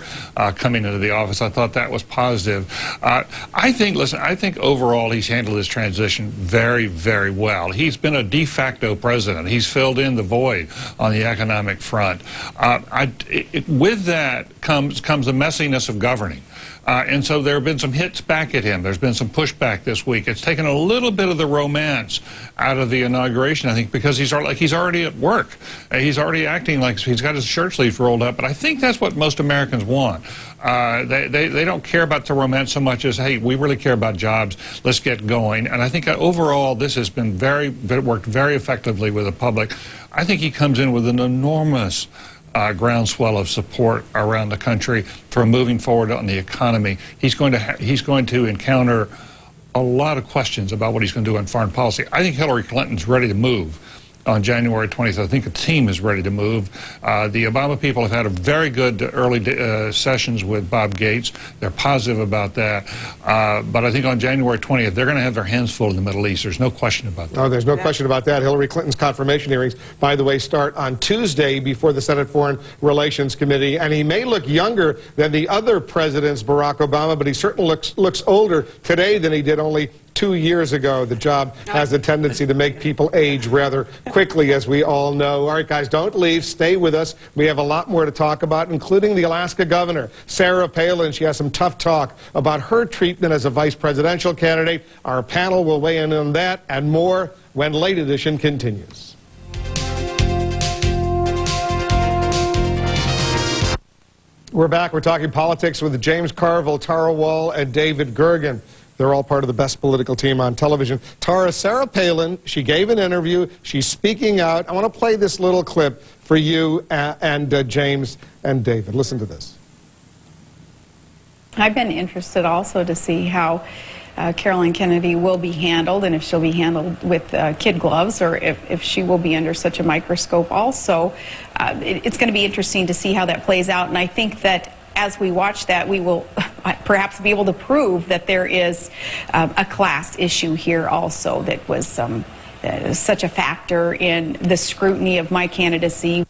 coming into the office. I thought that was positive. I think overall he's handled this transition very, very well. He's been a de facto president. He's filled in the void on the economic front. With that comes the messiness of governing. And so there have been some hits back at him. There's been some pushback this week. It's taken a little bit of the romance out of the inauguration, I think, because he's already at work. He's already acting like he's got his shirt sleeves rolled up. But I think that's what most Americans want. They don't care about the romance so much as, hey, we really care about jobs. Let's get going. And I think overall this has been worked very effectively with the public. I think he comes in with an enormous groundswell of support around the country for moving forward on the economy. He's going to encounter a lot of questions about what he's going to do on foreign policy. I think Hillary Clinton's ready to move on January 20th. I think the team is ready to move. The Obama people have had a very good early sessions with Bob Gates. They're positive about that. But I think on January 20th, they're going to have their hands full in the Middle East. There's no question about that. Oh, there's no question about that. Hillary Clinton's confirmation hearings, by the way, start on Tuesday before the Senate Foreign Relations Committee. And he may look younger than the other presidents, Barack Obama, but he certainly looks older today than he did only 2 years ago. The job has a tendency to make people age rather quickly, as we all know. All right, guys, don't leave. Stay with us. We have a lot more to talk about, including the Alaska governor, Sarah Palin. She has some tough talk about her treatment as a vice presidential candidate. Our panel will weigh in on that and more when Late Edition continues. We're back. We're talking politics with James Carville, Tara Wall, and David Gergen. They're all part of the best political team on television. Tara, Sarah Palin, she gave an interview. She's speaking out. I want to play this little clip for you and James and David. Listen to this. I've been interested also to see how Caroline Kennedy will be handled, and if she'll be handled with kid gloves or if she will be under such a microscope also. It's going to be interesting to see how that plays out, and I think that as we watch that, we will perhaps be able to prove that there is a class issue here also that was such a factor in the scrutiny of my candidacy.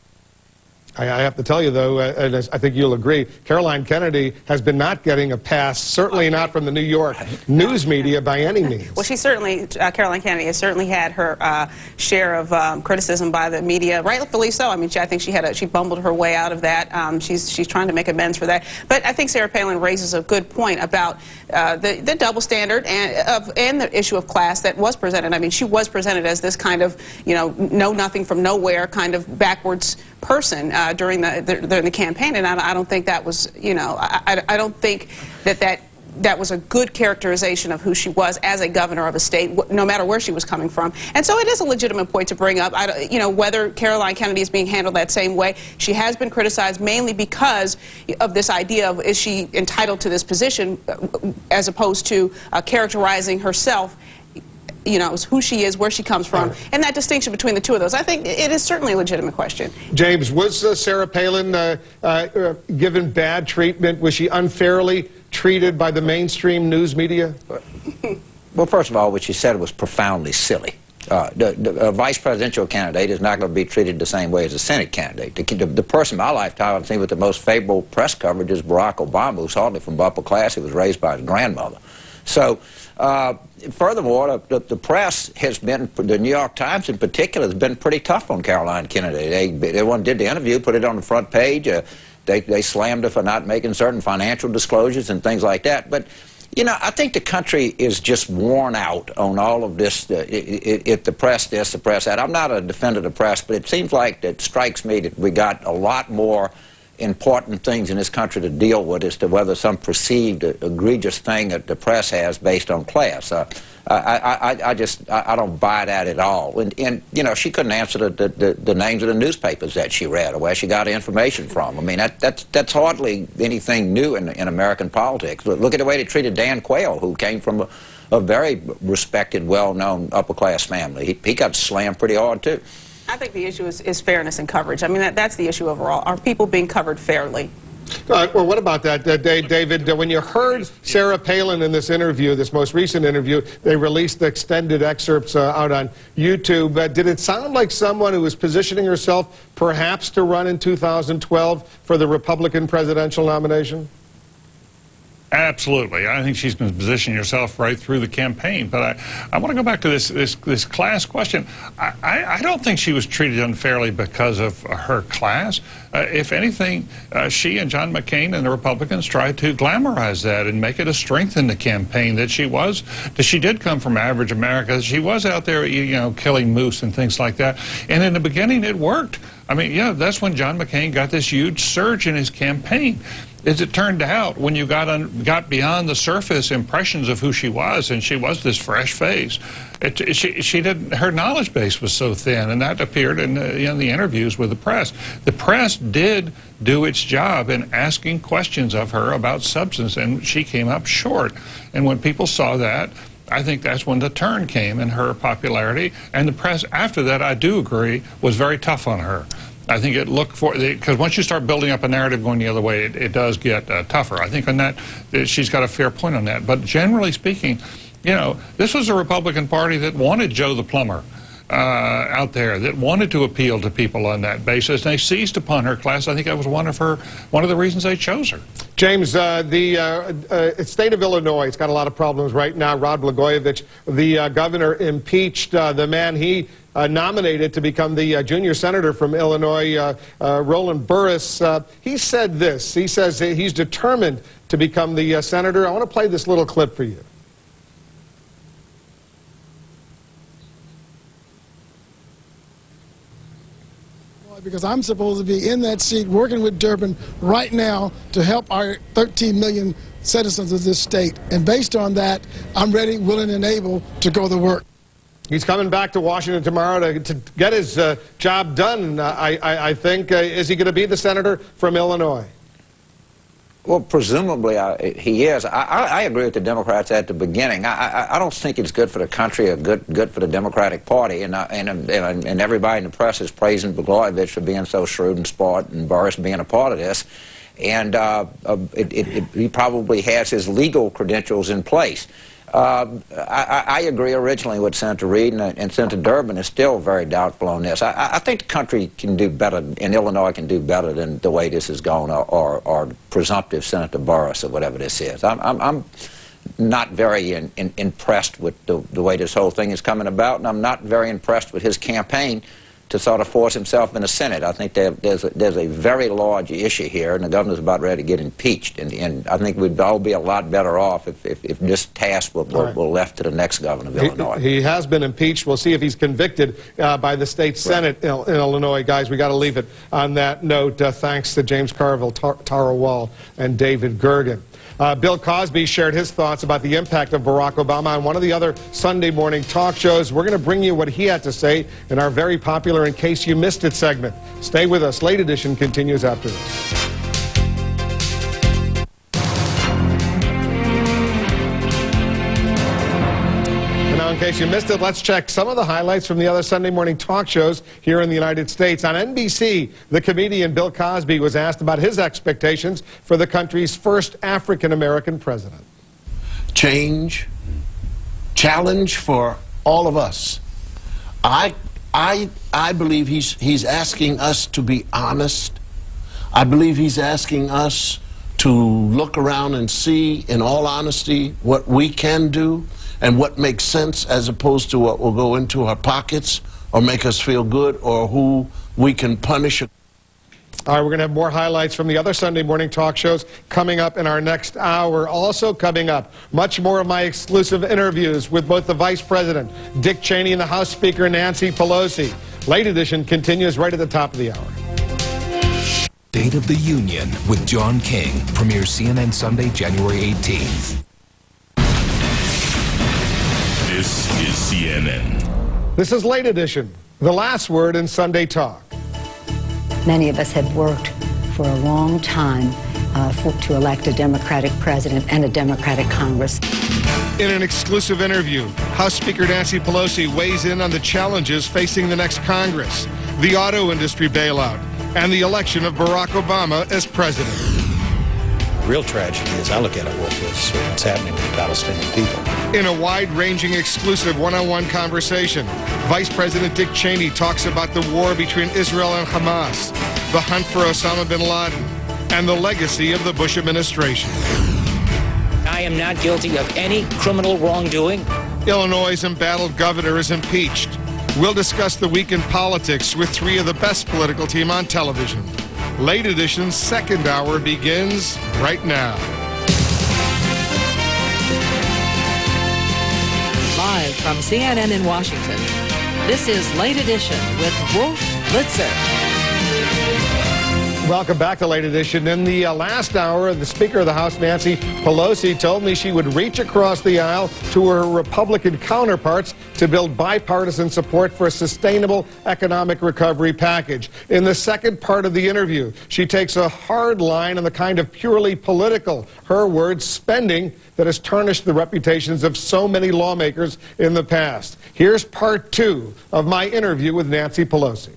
I have to tell you, though, and I think you'll agree, Caroline Kennedy has been not getting a pass, certainly not from the New York news media by any means. Well, she certainly, Caroline Kennedy has certainly had her share of criticism by the media, rightfully so. I mean, I think she bumbled her way out of that. She's trying to make amends for that. But I think Sarah Palin raises a good point about the double standard and the issue of class that was presented. I mean, she was presented as this kind of, know nothing from nowhere kind of backwards person during the campaign, and I don't think that was, I don't think that was a good characterization of who she was as a governor of a state, no matter where she was coming from. And so it is a legitimate point to bring up, whether Caroline Kennedy is being handled that same way. She has been criticized mainly because of this idea of, is she entitled to this position, as opposed to characterizing herself, who she is, where she comes from, and that distinction between the two of those. I think it is certainly a legitimate question. James, was Sarah Palin given bad treatment? Was she unfairly treated by the mainstream news media? Well, first of all, what she said was profoundly silly. A vice presidential candidate is not going to be treated the same way as a Senate candidate. The person in my lifetime I've seen with the most favorable press coverage is Barack Obama, who's hardly from upper class. He was raised by his grandmother. So, furthermore, the press has been, the New York Times in particular, has been pretty tough on Caroline Kennedy. They did the interview, put it on the front page. They slammed her for not making certain financial disclosures and things like that. But, I think the country is just worn out on all of this, the press this, the press that. I'm not a defender of the press, but it seems like, it strikes me that we got a lot more important things in this country to deal with as to whether some perceived egregious thing that the press has based on class. I don't buy that at all. And you know, she couldn't answer the names of the newspapers that she read or where she got information from. I mean, that's hardly anything new in American politics. Look at the way they treated Dan Quayle, who came from a very respected, well-known upper-class family. He got slammed pretty hard, too. I think the issue is fairness and coverage. I mean, that's the issue overall. Are people being covered fairly? Well, what about that, David? When you heard Sarah Palin in this interview, this most recent interview, they released the extended excerpts out on YouTube. Did it sound like someone who was positioning herself perhaps to run in 2012 for the Republican presidential nomination? Absolutely. I think she's been positioning herself right through the campaign. But I want to go back to this class question. I don't think she was treated unfairly because of her class. If anything, she and John McCain and the Republicans tried to glamorize that and make it a strength in the campaign that she did come from average America. She was out there, you know, killing moose and things like that. And in the beginning, it worked. I mean, yeah, that's when John McCain got this huge surge in his campaign. As it turned out, when you got beyond the surface impressions of who she was, and she was this fresh face, her knowledge base was so thin, and that appeared in the interviews with the press. The press did do its job in asking questions of her about substance, and she came up short. And when people saw that, I think that's when the turn came in her popularity. And the press, after that, I do agree, was very tough on her. I think it looked for, because once you start building up a narrative going the other way, it does get tougher. I think on that, she's got a fair point on that. But generally speaking, you know, this was a Republican Party that wanted Joe the plumber out there, that wanted to appeal to people on that basis. And they seized upon her class. I think that was one of the reasons they chose her. James, the state of Illinois, it's got a lot of problems right now. Rod Blagojevich, the governor, impeached the man he nominated to become the junior senator from Illinois, Roland Burris. He said this. He says he's determined to become the senator. I want to play this little clip for you. Because I'm supposed to be in that seat working with Durbin right now to help our 13 million citizens of this state. And based on that, I'm ready, willing, and able to go to work. He's coming back to Washington tomorrow to get his job done, I think. Is he going to be the senator from Illinois? Well, presumably he is. I agree with the Democrats at the beginning. I don't think it's good for the country or good for the Democratic Party. And everybody in the press is praising Blagojevich for being so shrewd and smart, and Burris being a part of this. And he probably has his legal credentials in place. I agree originally with Senator Reid, and Senator Durbin is still very doubtful on this. I think the country can do better, and Illinois can do better than the way this is going, or presumptive Senator Burris, or whatever this is. I'm not very impressed with the way this whole thing is coming about, and I'm not very impressed with his campaign to sort of force himself in the Senate. I think there's a very large issue here, and the governor's about ready to get impeached. And I think we'd all be a lot better off if this task were left to the next governor of Illinois. He has been impeached. We'll see if he's convicted by the state Senate in Illinois. Guys, we got to leave it on that note. Thanks to James Carville, Tara Wall, and David Gergen. Bill Cosby shared his thoughts about the impact of Barack Obama on one of the other Sunday morning talk shows. We're going to bring you what he had to say in our very popular In Case You Missed It segment. Stay with us. Late Edition continues after this. In case you missed it, let's check some of the highlights from the other Sunday morning talk shows here in the United States. On NBC, the comedian Bill Cosby was asked about his expectations for the country's first African-American president. Change, challenge for all of us. I believe he's asking us to be honest. I believe he's asking us to look around and see, in all honesty, what we can do and what makes sense, as opposed to what will go into our pockets or make us feel good, or who we can punish. All right, we're going to have more highlights from the other Sunday morning talk shows coming up in our next hour. Also coming up, much more of my exclusive interviews with both the Vice President, Dick Cheney, and the House Speaker, Nancy Pelosi. Late Edition continues right at the top of the hour. State of the Union with John King premieres CNN Sunday, January 18th. This is CNN. This is Late Edition, the last word in Sunday Talk. Many of us have worked for a long time to elect a Democratic president and a Democratic Congress. In an exclusive interview, House Speaker Nancy Pelosi weighs in on the challenges facing the next Congress, the auto industry bailout, and the election of Barack Obama as president. The real tragedy, as I look at it, Wolf, is what's happening to the Palestinian people. In a wide-ranging exclusive one-on-one conversation, Vice President Dick Cheney talks about the war between Israel and Hamas, the hunt for Osama bin Laden, and the legacy of the Bush administration. I am not guilty of any criminal wrongdoing. Illinois' embattled governor is impeached. We'll discuss the week in politics with three of the best political team on television. Late Edition's second hour begins right now. Live from CNN in Washington, this is Late Edition with Wolf Blitzer. Welcome back to Late Edition. In the last hour, the Speaker of the House, Nancy Pelosi, told me she would reach across the aisle to her Republican counterparts to build bipartisan support for a sustainable economic recovery package. In the second part of the interview, she takes a hard line on the kind of purely political, her words, spending that has tarnished the reputations of so many lawmakers in the past. Here's part two of my interview with Nancy Pelosi.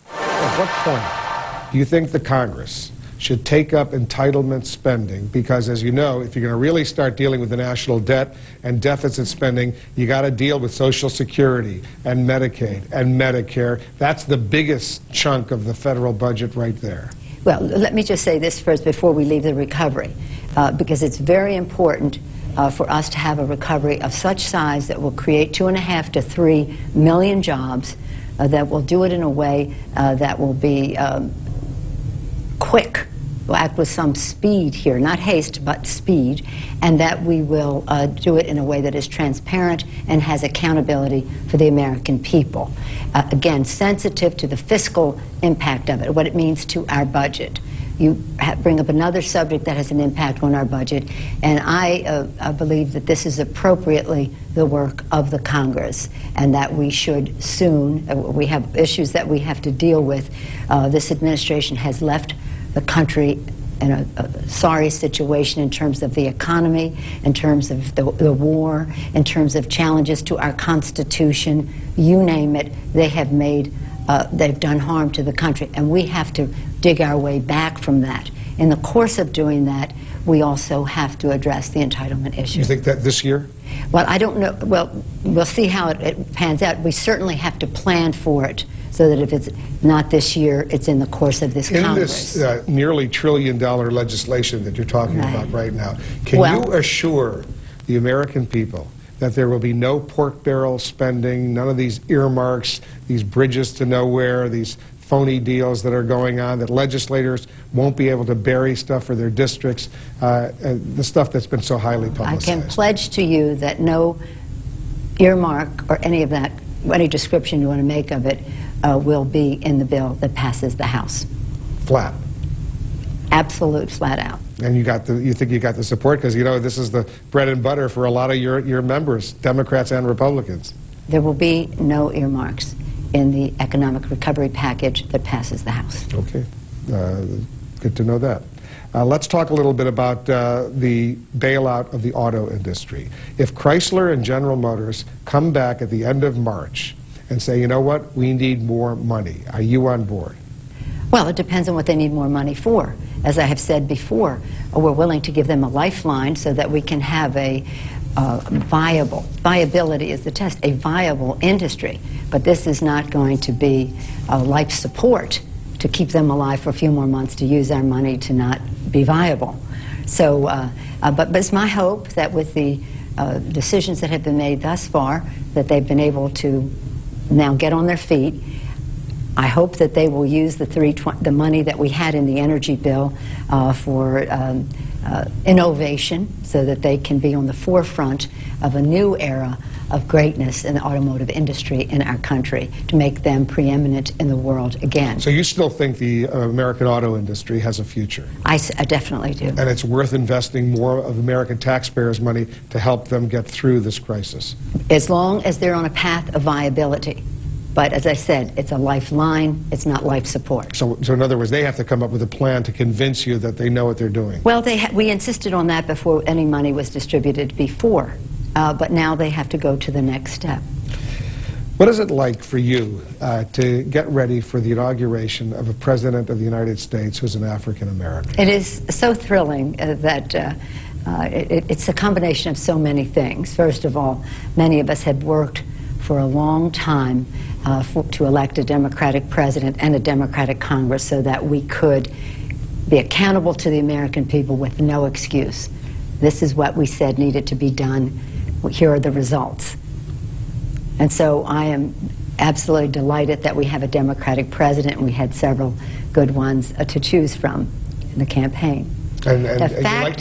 At what point do you think the Congress should take up entitlement spending? Because, as you know, if you're going to really start dealing with the national debt and deficit spending, you got to deal with Social Security and Medicaid and Medicare. That's the biggest chunk of the federal budget right there. Well, let me just say this first before we leave the recovery, because it's very important for us to have a recovery of such size that will create 2.5 to 3 million jobs, that will do it in a way that will be quick. We'll act with some speed here, not haste, but speed, and that we will do it in a way that is transparent and has accountability for the American people. Again, sensitive to the fiscal impact of it, what it means to our budget. You bring up another subject that has an impact on our budget, and I believe that this is appropriately the work of the Congress, and that we should soon, we have issues that we have to deal with. This administration has left the country in a sorry situation in terms of the economy, in terms of the war, in terms of challenges to our Constitution, you name it. They have made, they've done harm to the country, and we have to dig our way back from that. In the course of doing that, we also have to address the entitlement issue. You think that this year? Well, I don't know. Well, we'll see how it pans out. We certainly have to plan for it, so that if it's not this year, it's in the course of this Congress. In this nearly $1 trillion legislation that you're talking about right now, can you assure the American people that there will be no pork barrel spending, none of these earmarks, these bridges to nowhere, these phony deals that are going on, that legislators won't be able to bury stuff for their districts, the stuff that's been so highly publicized? I can pledge to you that no earmark or any of that, any description you want to make of it, will be in the bill that passes the House. Flat. Absolute, flat out. And you think you got the support, because you know this is the bread and butter for a lot of your members, Democrats and Republicans. There will be no earmarks in the economic recovery package that passes the House. Okay, good to know that. Let's talk a little bit about the bailout of the auto industry. If Chrysler and General Motors come back at the end of March and say, you know what, we need more money, are you on board? Well, it depends on what they need more money for. As I have said before, we're willing to give them a lifeline so that we can have a viability is the test, a viable industry. But this is not going to be life support to keep them alive for a few more months, to use our money to not be viable. So, but it's my hope that with the decisions that have been made thus far, that they've been able to now get on their feet. I hope that they will use the money that we had in the energy bill for innovation so that they can be on the forefront of a new era of greatness in the automotive industry in our country to make them preeminent in the world again. So you still think the American auto industry has a future? I definitely do. And it's worth investing more of American taxpayers' money to help them get through this crisis? As long as they're on a path of viability. But as I said, it's a lifeline, it's not life support. So in other words, they have to come up with a plan to convince you that they know what they're doing. Well, we insisted on that before any money was distributed before. But now they have to go to the next step. What is it like for you to get ready for the inauguration of a President of the United States who's an African American? It is so thrilling that it's a combination of so many things. First of all, many of us have worked for a long time to elect a Democratic President and a Democratic Congress so that we could be accountable to the American people with no excuse. This is what we said needed to be done. Here are the results. And so I am absolutely delighted that we have a Democratic president, and we had several good ones to choose from in the campaign. And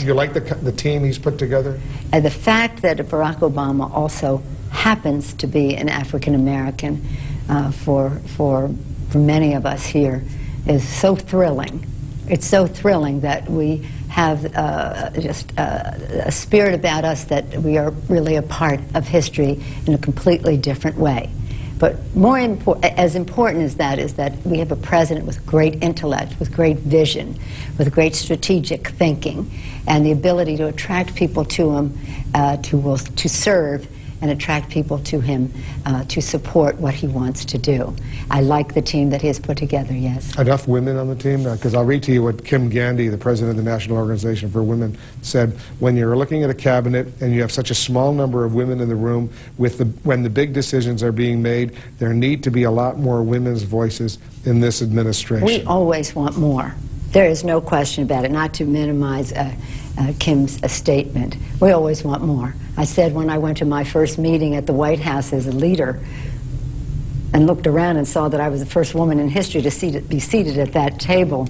you like the team he's put together? And the fact that Barack Obama also happens to be an African American for many of us here is so thrilling. It's so thrilling that we have just a spirit about us that we are really a part of history in a completely different way. But as important as that is that we have a president with great intellect, with great vision, with great strategic thinking, and the ability to attract people to him to serve and attract people to him to support what he wants to do. I like the team that he has put together, yes. Enough women on the team? Because I'll read to you what Kim Gandhi, the president of the National Organization for Women, said. When you're looking at a cabinet and you have such a small number of women in the room, when the big decisions are being made, there need to be a lot more women's voices in this administration. We always want more. There is no question about it, not to minimize Kim's statement. We always want more. I said when I went to my first meeting at the White House as a leader and looked around and saw that I was the first woman in history to be seated at that table,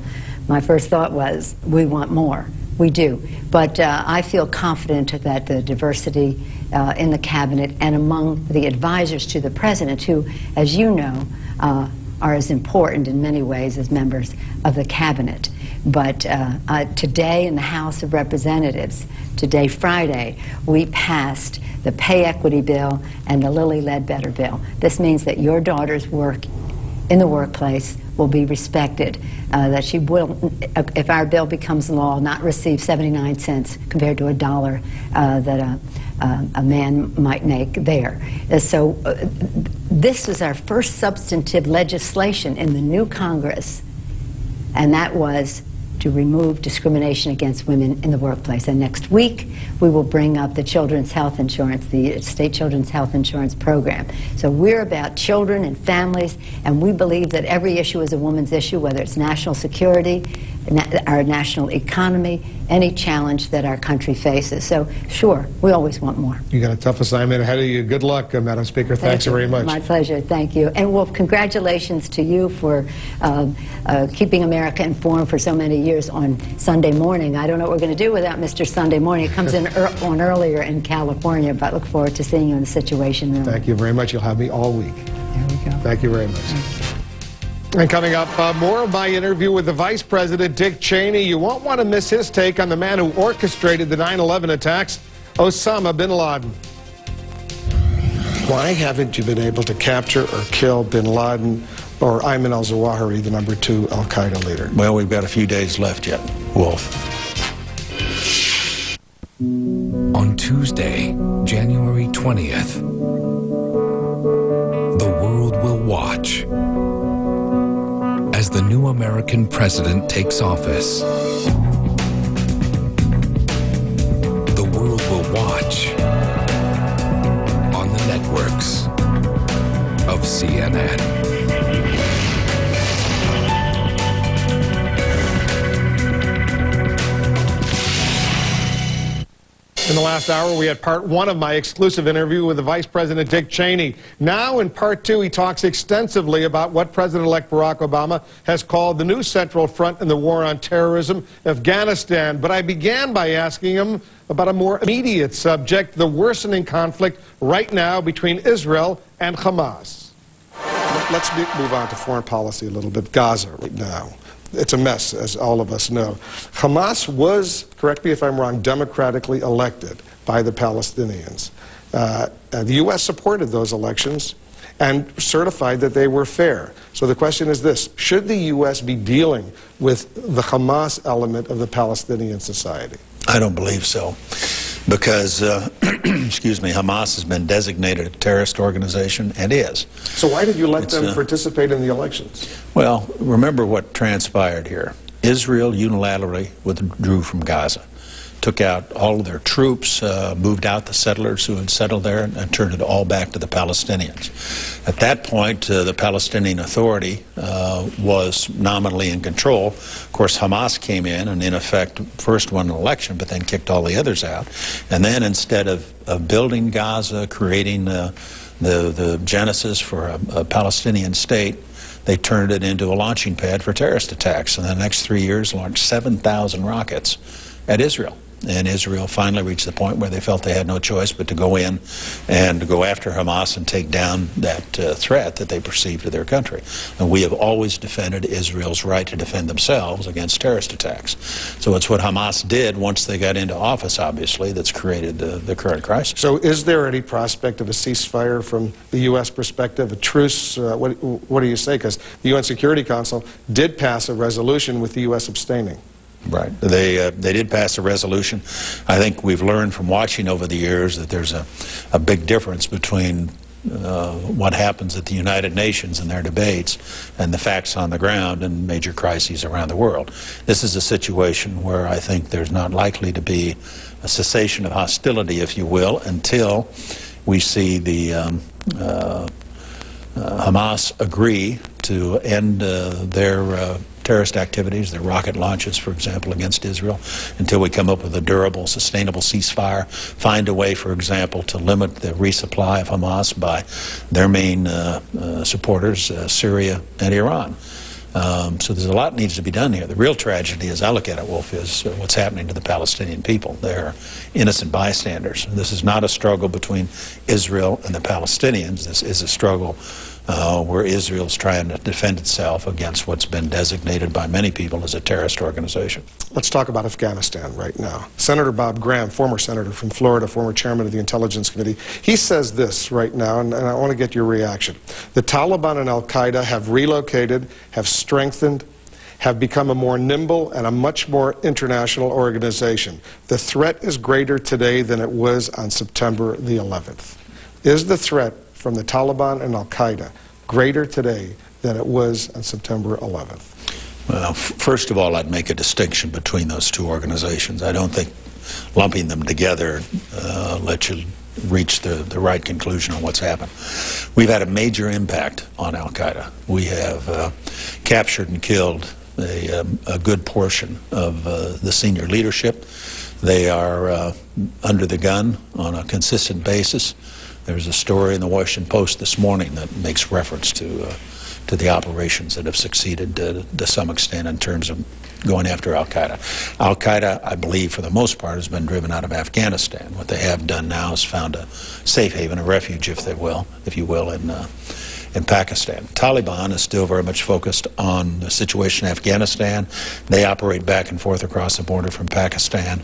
my first thought was, we want more. We do. But I feel confident that the diversity in the cabinet and among the advisors to the president, who, as you know, are as important in many ways as members of the cabinet. But today in the House of Representatives, today Friday, we passed the pay equity bill and the Lilly Ledbetter bill. This means that your daughter's work in the workplace will be respected, that she will, if our bill becomes law, not receive 79 cents compared to $1 that a man might make there. So this was our first substantive legislation in the new Congress, and that was to remove discrimination against women in the workplace. And next week, we will bring up the Children's Health Insurance, the State Children's Health Insurance Program. So we're about children and families, and we believe that every issue is a woman's issue, whether it's national security, our national economy, any challenge that our country faces. So, sure, we always want more. You got a tough assignment ahead of you. Good luck, Madam Speaker. Thanks very much. My pleasure. Thank you. And, well, congratulations to you for keeping America informed for so many years on Sunday morning. I don't know what we're going to do without Mr. Sunday Morning. It comes in on earlier in California, but look forward to seeing you in the Situation Room. Thank you very much. You'll have me all week. There we go. Thank you very much. And coming up, more of my interview with the Vice President, Dick Cheney. You won't want to miss his take on the man who orchestrated the 9/11 attacks, Osama bin Laden. Why haven't you been able to capture or kill bin Laden or Ayman al-Zawahiri, the #2 al-Qaeda leader? Well, we've got a few days left yet, Wolf. On Tuesday, January 20th, the world will watch as the new American president takes office. The world will watch on the networks of CNN. In the last hour, we had part one of my exclusive interview with the Vice President Dick Cheney. Now, in part two, he talks extensively about what President-elect Barack Obama has called the new central front in the war on terrorism, Afghanistan. But I began by asking him about a more immediate subject, the worsening conflict right now between Israel and Hamas. Let's move on to foreign policy a little bit. Gaza right now. It's a mess, as all of us know. Hamas was, correct me if I'm wrong, democratically elected by the Palestinians. The U.S. supported those elections and certified that they were fair. So the question is this: should the U.S. be dealing with the Hamas element of the Palestinian society? I don't believe so, because, excuse me, Hamas has been designated a terrorist organization and is. So why did you let them participate in the elections? Well, remember what transpired here. Israel unilaterally withdrew from Gaza, took out all of their troops, moved out the settlers who had settled there, and turned it all back to the Palestinians. At that point, the Palestinian Authority was nominally in control. Of course, Hamas came in and, in effect, first won an election, but then kicked all the others out. And then, instead of building Gaza, creating the genesis for a Palestinian state, they turned it into a launching pad for terrorist attacks. And the next 3 years, launched 7,000 rockets at Israel. And Israel finally reached the point where they felt they had no choice but to go in and to go after Hamas and take down that threat that they perceived to their country. And we have always defended Israel's right to defend themselves against terrorist attacks. So it's what Hamas did once they got into office, obviously, that's created the current crisis. So is there any prospect of a ceasefire from the U.S. perspective, a truce? What do you say? Because the UN Security Council did pass a resolution with the U.S. abstaining. Right. They did pass a resolution. I think we've learned from watching over the years that there's a big difference between what happens at the United Nations and their debates and the facts on the ground in major crises around the world. This is a situation where I think there's not likely to be a cessation of hostility, if you will, until we see the Hamas agree to end their terrorist activities, their rocket launches, for example, against Israel, until we come up with a durable, sustainable ceasefire, find a way, for example, to limit the resupply of Hamas by their main supporters, Syria and Iran. So there's a lot that needs to be done here. The real tragedy, as I look at it, Wolf, is what's happening to the Palestinian people. They're innocent bystanders. This is not a struggle between Israel and the Palestinians. This is a struggle where Israel's trying to defend itself against what's been designated by many people as a terrorist organization. Let's talk about Afghanistan right now. Senator Bob Graham, former senator from Florida, former chairman of the Intelligence Committee, he says this right now, and I want to get your reaction. The Taliban and al-Qaeda have relocated, have strengthened, have become a more nimble and a much more international organization. The threat is greater today than it was on September the 11th. Is the threat from the Taliban and al-Qaeda greater today than it was on September 11th? Well, first of all, I'd make a distinction between those two organizations. I don't think lumping them together lets you reach the right conclusion on what's happened. We've had a major impact on al-Qaeda. We have captured and killed a good portion of the senior leadership. They are under the gun on a consistent basis. There's a story in the Washington Post this morning that makes reference to the operations that have succeeded to some extent in terms of going after al-Qaeda. Al-Qaeda, I believe, for the most part, has been driven out of Afghanistan. What they have done now is found a safe haven, a refuge, if you will, in Pakistan. Taliban is still very much focused on the situation in Afghanistan. They operate back and forth across the border from Pakistan.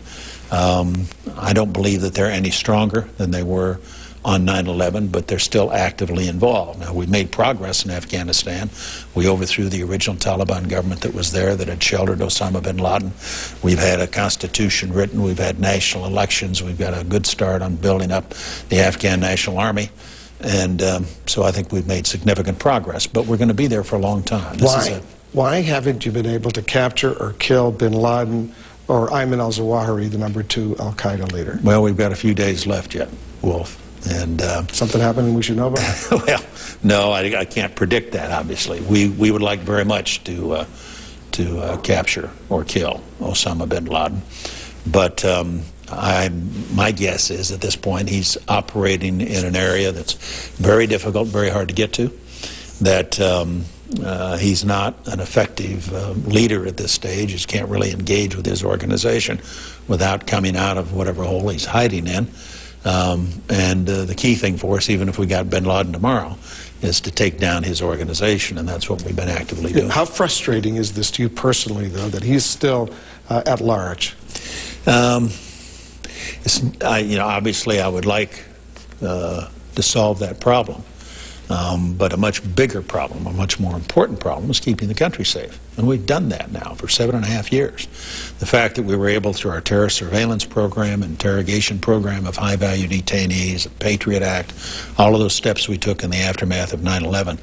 I don't believe that they're any stronger than they were on 9/11, but they're still actively involved. Now, we made progress in Afghanistan. We overthrew the original Taliban government that was there that had sheltered Osama bin Laden. We've had a constitution written. We've had national elections. We've got a good start on building up the Afghan National Army. And so I think we've made significant progress, but we're going to be there for a long time. Why haven't you been able to capture or kill bin Laden or Ayman al-Zawahiri, the #2 al-Qaeda leader? Well, we've got a few days left yet, Wolf. And something happened we should know about? Well, no, I can't predict that, obviously. We would like very much to capture or kill Osama bin Laden. But My guess is at this point he's operating in an area that's very difficult, very hard to get to, that he's not an effective leader at this stage. He can't really engage with his organization without coming out of whatever hole he's hiding in. And the key thing for us, even if we got bin Laden tomorrow, is to take down his organization, and that's what we've been actively doing. How frustrating is this to you personally, though, that he's still at large? Obviously I would like to solve that problem. But a much bigger problem, a much more important problem, is keeping the country safe. And we've done that now for 7.5 years. The fact that we were able, through our terror surveillance program, interrogation program of high-value detainees, the Patriot Act, all of those steps we took in the aftermath of 9/11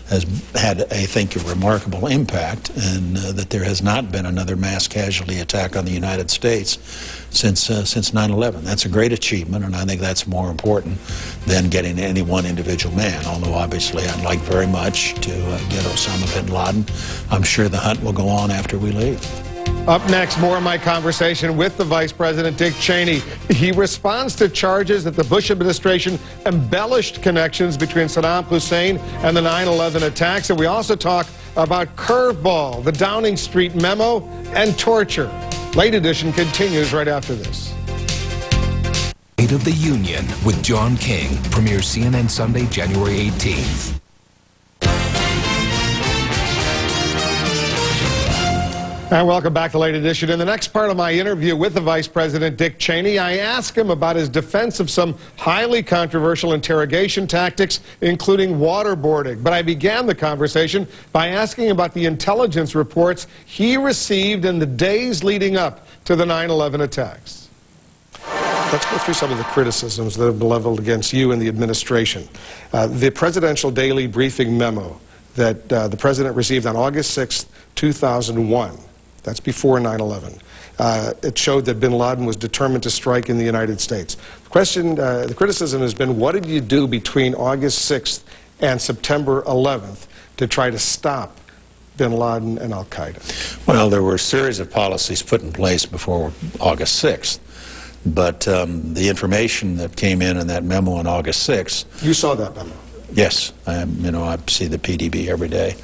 has had, I think, a remarkable impact, and that there has not been another mass casualty attack on the United States since 9/11. That's a great achievement, and I think that's more important than getting any one individual man, although obviously I'd like very much to get Osama bin Laden. I'm sure the hunt will go on after we leave. Up next, more of my conversation with the Vice President, Dick Cheney. He responds to charges that the Bush administration embellished connections between Saddam Hussein and the 9/11 attacks. And we also talk about Curveball, the Downing Street memo, and torture. Late Edition continues right after this. State of the Union with John King premieres CNN Sunday, January 18th. And welcome back to Late Edition. In the next part of my interview with the Vice President, Dick Cheney, I ask him about his defense of some highly controversial interrogation tactics, including waterboarding. But I began the conversation by asking about the intelligence reports he received in the days leading up to the 9/11 attacks. Let's go through some of the criticisms that have been leveled against you and the administration. The Presidential Daily Briefing memo that the President received on August 6, 2001, that's before 9/11. It showed that bin Laden was determined to strike in the United States. The criticism has been, what did you do between August 6th and September 11th to try to stop bin Laden and al-Qaeda? Well, there were a series of policies put in place before August 6th. But the information that came in that memo on August 6th... You saw that memo? Yes. I see the PDB every day.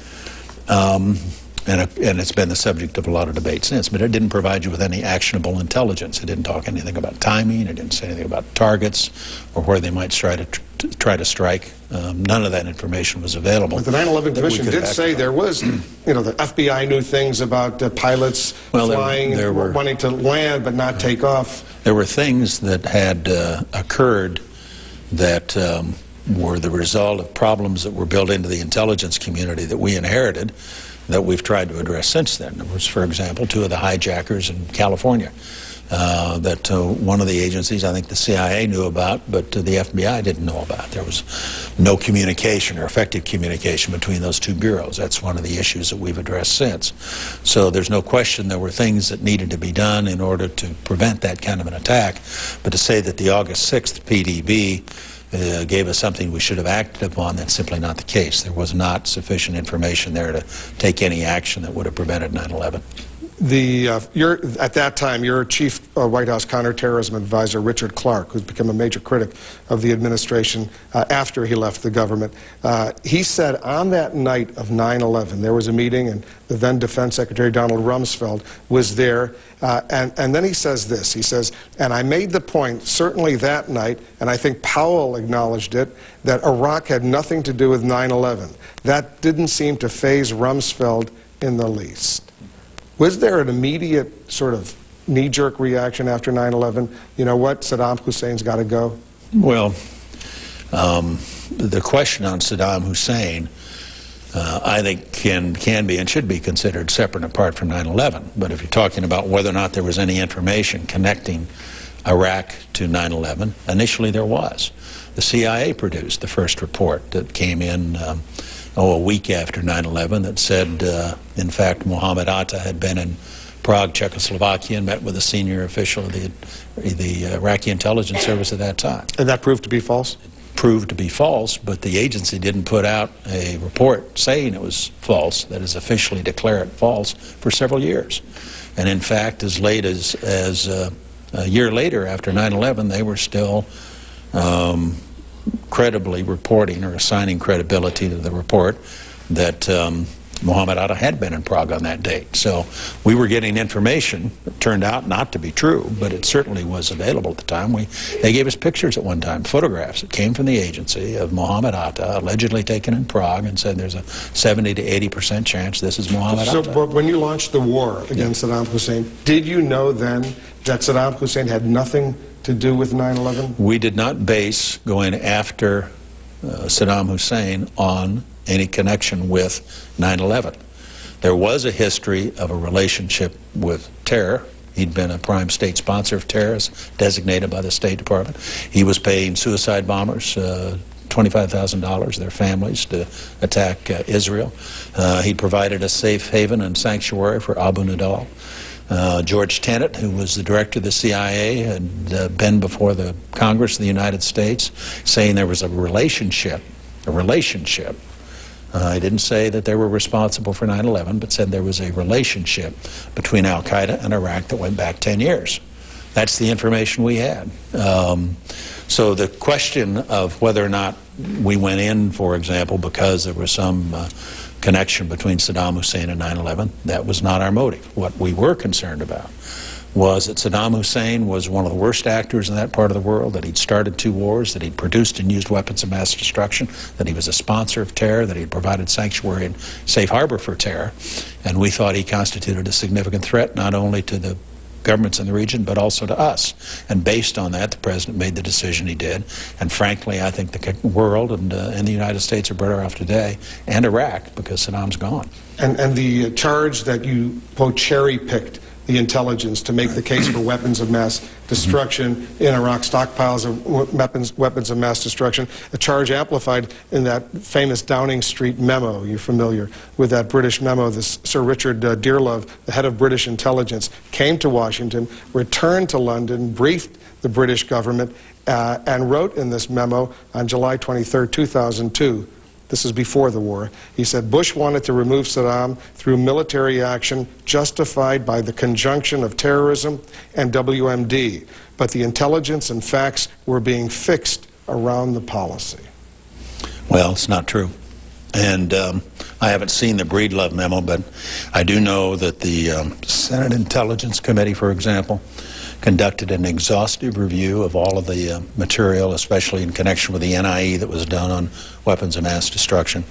And it's been the subject of a lot of debate since. But it didn't provide you with any actionable intelligence. It didn't talk anything about timing. It didn't say anything about targets or where they might try to strike. None of that information was available. But the 9/11 Commission did say there was, the FBI knew things about pilots flying and wanting to land but not take off. There were things that had occurred that were the result of problems that were built into the intelligence community that we inherited, that we've tried to address since then. There was, for example, 2 of the hijackers in California that one of the agencies, I think the CIA, knew about, but the FBI didn't know about. There was no communication or effective communication between those 2 bureaus. That's one of the issues that we've addressed since. So there's no question there were things that needed to be done in order to prevent that kind of an attack. But to say that the August 6th PDB gave us something we should have acted upon, that's simply not the case. There was not sufficient information there to take any action that would have prevented 9/11. At that time, your chief White House counterterrorism advisor, Richard Clarke, who's become a major critic of the administration after he left the government, he said on that night of 9/11, there was a meeting, and the then Defense Secretary Donald Rumsfeld was there, and then he says this, he says, and I made the point, certainly that night, and I think Powell acknowledged it, that Iraq had nothing to do with 9/11. That didn't seem to faze Rumsfeld in the least. Was there an immediate sort of knee-jerk reaction after 9/11? You know what, Saddam Hussein's got to go? Well, the question on Saddam Hussein, I think can be and should be considered separate and apart from 9/11. But if you're talking about whether or not there was any information connecting Iraq to 9/11, initially there was. The CIA produced the first report that came in a week after 9/11 that said, in fact, Mohammed Atta had been in Prague, Czechoslovakia, and met with a senior official of the Iraqi intelligence service at that time. And that proved to be false? It proved to be false, but the agency didn't put out a report saying it was false, that is, officially declare it false, for several years. And in fact, as late as A year later, after 9/11, they were still credibly reporting or assigning credibility to the report that Mohammed Atta had been in Prague on that date. So we were getting information that turned out not to be true, but it certainly was available at the time. They gave us pictures at one time, photographs that came from the agency of Mohammed Atta, allegedly taken in Prague, and said there's a 70 to 80% chance this is Mohammed Atta. So when you launched the war against Saddam Hussein, did you know then that Saddam Hussein had nothing to do with 9/11? We did not base going after Saddam Hussein on any connection with 9/11. There was a history of a relationship with terror. He'd been a prime state sponsor of terrorists, designated by the State Department. He was paying suicide bombers $25,000, their families, to attack Israel. He provided a safe haven and sanctuary for Abu Nidal. George Tenet, who was the director of the CIA, had been before the Congress of the United States saying there was a relationship. I didn't say that they were responsible for 9/11, but said there was a relationship between al-Qaeda and Iraq that went back 10 years. That's the information we had. So the question of whether or not we went in, for example, because there was some connection between Saddam Hussein and 9/11, that was not our motive. What we were concerned about was that Saddam Hussein was one of the worst actors in that part of the world, that he'd started 2 wars, that he'd produced and used weapons of mass destruction, that he was a sponsor of terror, that he'd provided sanctuary and safe harbor for terror, and we thought he constituted a significant threat not only to the governments in the region, but also to us. And based on that, the President made the decision he did. And frankly, I think the world and the United States are better off today, and Iraq, because Saddam's gone. And the charge that you, quote, cherry-picked the intelligence to make the case for weapons of mass destruction in Iraq, stockpiles of weapons of mass destruction, a charge amplified in that famous Downing Street memo. You're familiar with that British memo. This Sir Richard Dearlove, the head of British intelligence, came to Washington, returned to London, briefed the British government, and wrote in this memo on July 23, 2002, this is before the war, he said, Bush wanted to remove Saddam through military action justified by the conjunction of terrorism and WMD, but the intelligence and facts were being fixed around the policy. Well, it's not true. And I haven't seen the Breedlove memo, but I do know that the Senate Intelligence Committee, for example, conducted an exhaustive review of all of the material, especially in connection with the NIE that was done on weapons of mass destruction.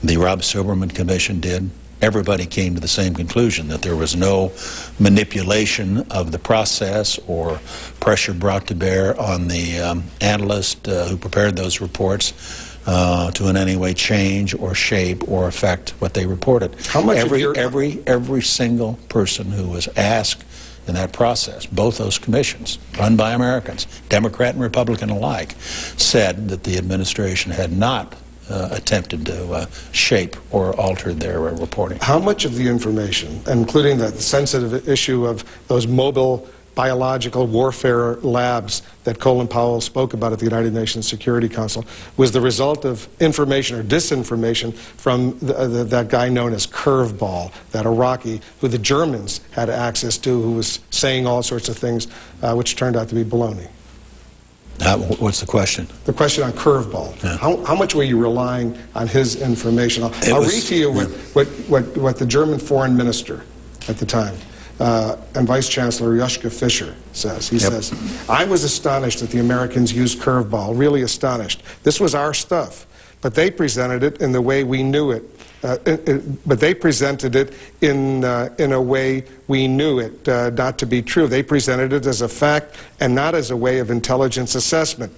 The Rob Silberman Commission did. Everybody came to the same conclusion, that there was no manipulation of the process or pressure brought to bear on the analyst who prepared those reports to in any way change or shape or affect what they reported. How much every single person who was asked in that process, both those commissions, run by Americans, Democrat and Republican alike, said that the administration had not attempted to shape or alter their reporting. How much of the information, including the sensitive issue of those mobile biological warfare labs that Colin Powell spoke about at the United Nations Security Council, was the result of information or disinformation from that guy known as Curveball, that Iraqi who the Germans had access to, who was saying all sorts of things which turned out to be baloney? What's the question? The question on Curveball. Yeah. How much were you relying on his information? I'll read to you what the German foreign minister at the time and Vice Chancellor Joschka Fischer says. He says, I was astonished that the Americans used Curveball, really astonished. This was our stuff, but they presented it in the way we knew it. But they presented it in a way we knew it not to be true. They presented it as a fact and not as a way of intelligence assessment.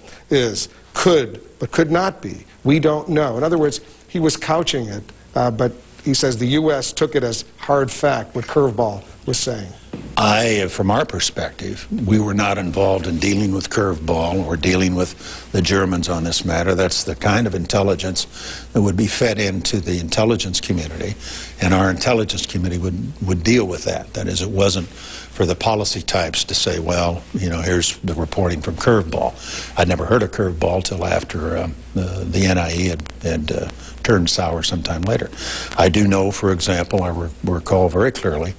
Could, but could not be. We don't know. In other words, he was couching it, but he says the U.S. took it as hard fact, what Curveball was saying. From our perspective, we were not involved in dealing with Curveball or dealing with the Germans on this matter. That's the kind of intelligence that would be fed into the intelligence community, and our intelligence committee would deal with that. That is, it wasn't for the policy types to say, well, you know, here's the reporting from Curveball. I'd never heard of Curveball till after the NIE had turned sour sometime later. I do know, for example, I recall very clearly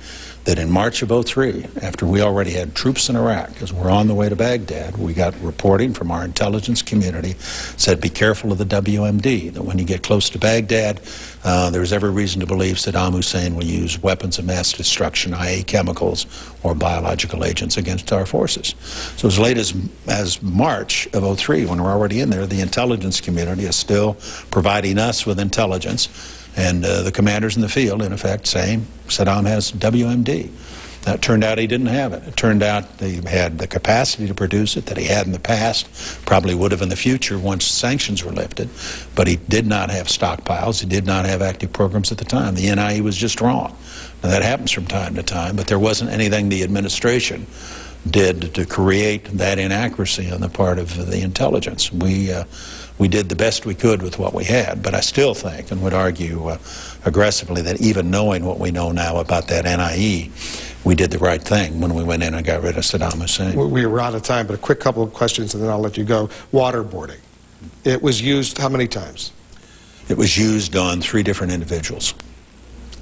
that in March of '03, after we already had troops in Iraq, as we're on the way to Baghdad, we got reporting from our intelligence community, said be careful of the WMD, that when you get close to Baghdad, there's every reason to believe Saddam Hussein will use weapons of mass destruction, i.e. chemicals or biological agents against our forces. So as late as March of '03, when we're already in there, the intelligence community is still providing us with intelligence, and the commanders in the field, in effect, saying Saddam has WMD. It turned out he didn't have it. It turned out he had the capacity to produce it that he had in the past, probably would have in the future once sanctions were lifted, but he did not have stockpiles. He did not have active programs at the time. The NIE was just wrong. Now, that happens from time to time, but there wasn't anything the administration did to create that inaccuracy on the part of the intelligence. We did the best we could with what we had, but I still think and would argue aggressively that even knowing what we know now about that NIE, we did the right thing when we went in and got rid of Saddam Hussein. We were out of time, but a quick couple of questions and then I'll let you go. Waterboarding. It was used how many times? It was used on 3 different individuals.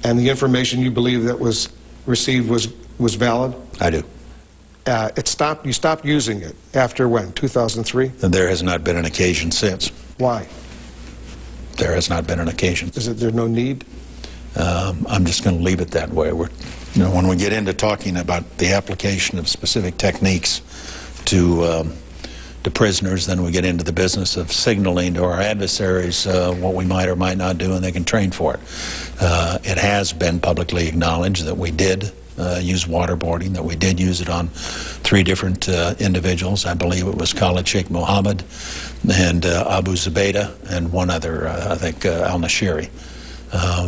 And the information you believe that was received was valid? I do. You stopped using it after when, 2003? And there has not been an occasion since. Why? There has not been an occasion. Is there no need? I'm just going to leave it that way. When we get into talking about the application of specific techniques to prisoners, then we get into the business of signaling to our adversaries what we might or might not do, and they can train for it. It has been publicly acknowledged that we did use waterboarding, that we did use it on 3 different individuals. I believe it was Khalid Sheikh Mohammed and Abu Zubaydah and one other, I think al-Nashiri.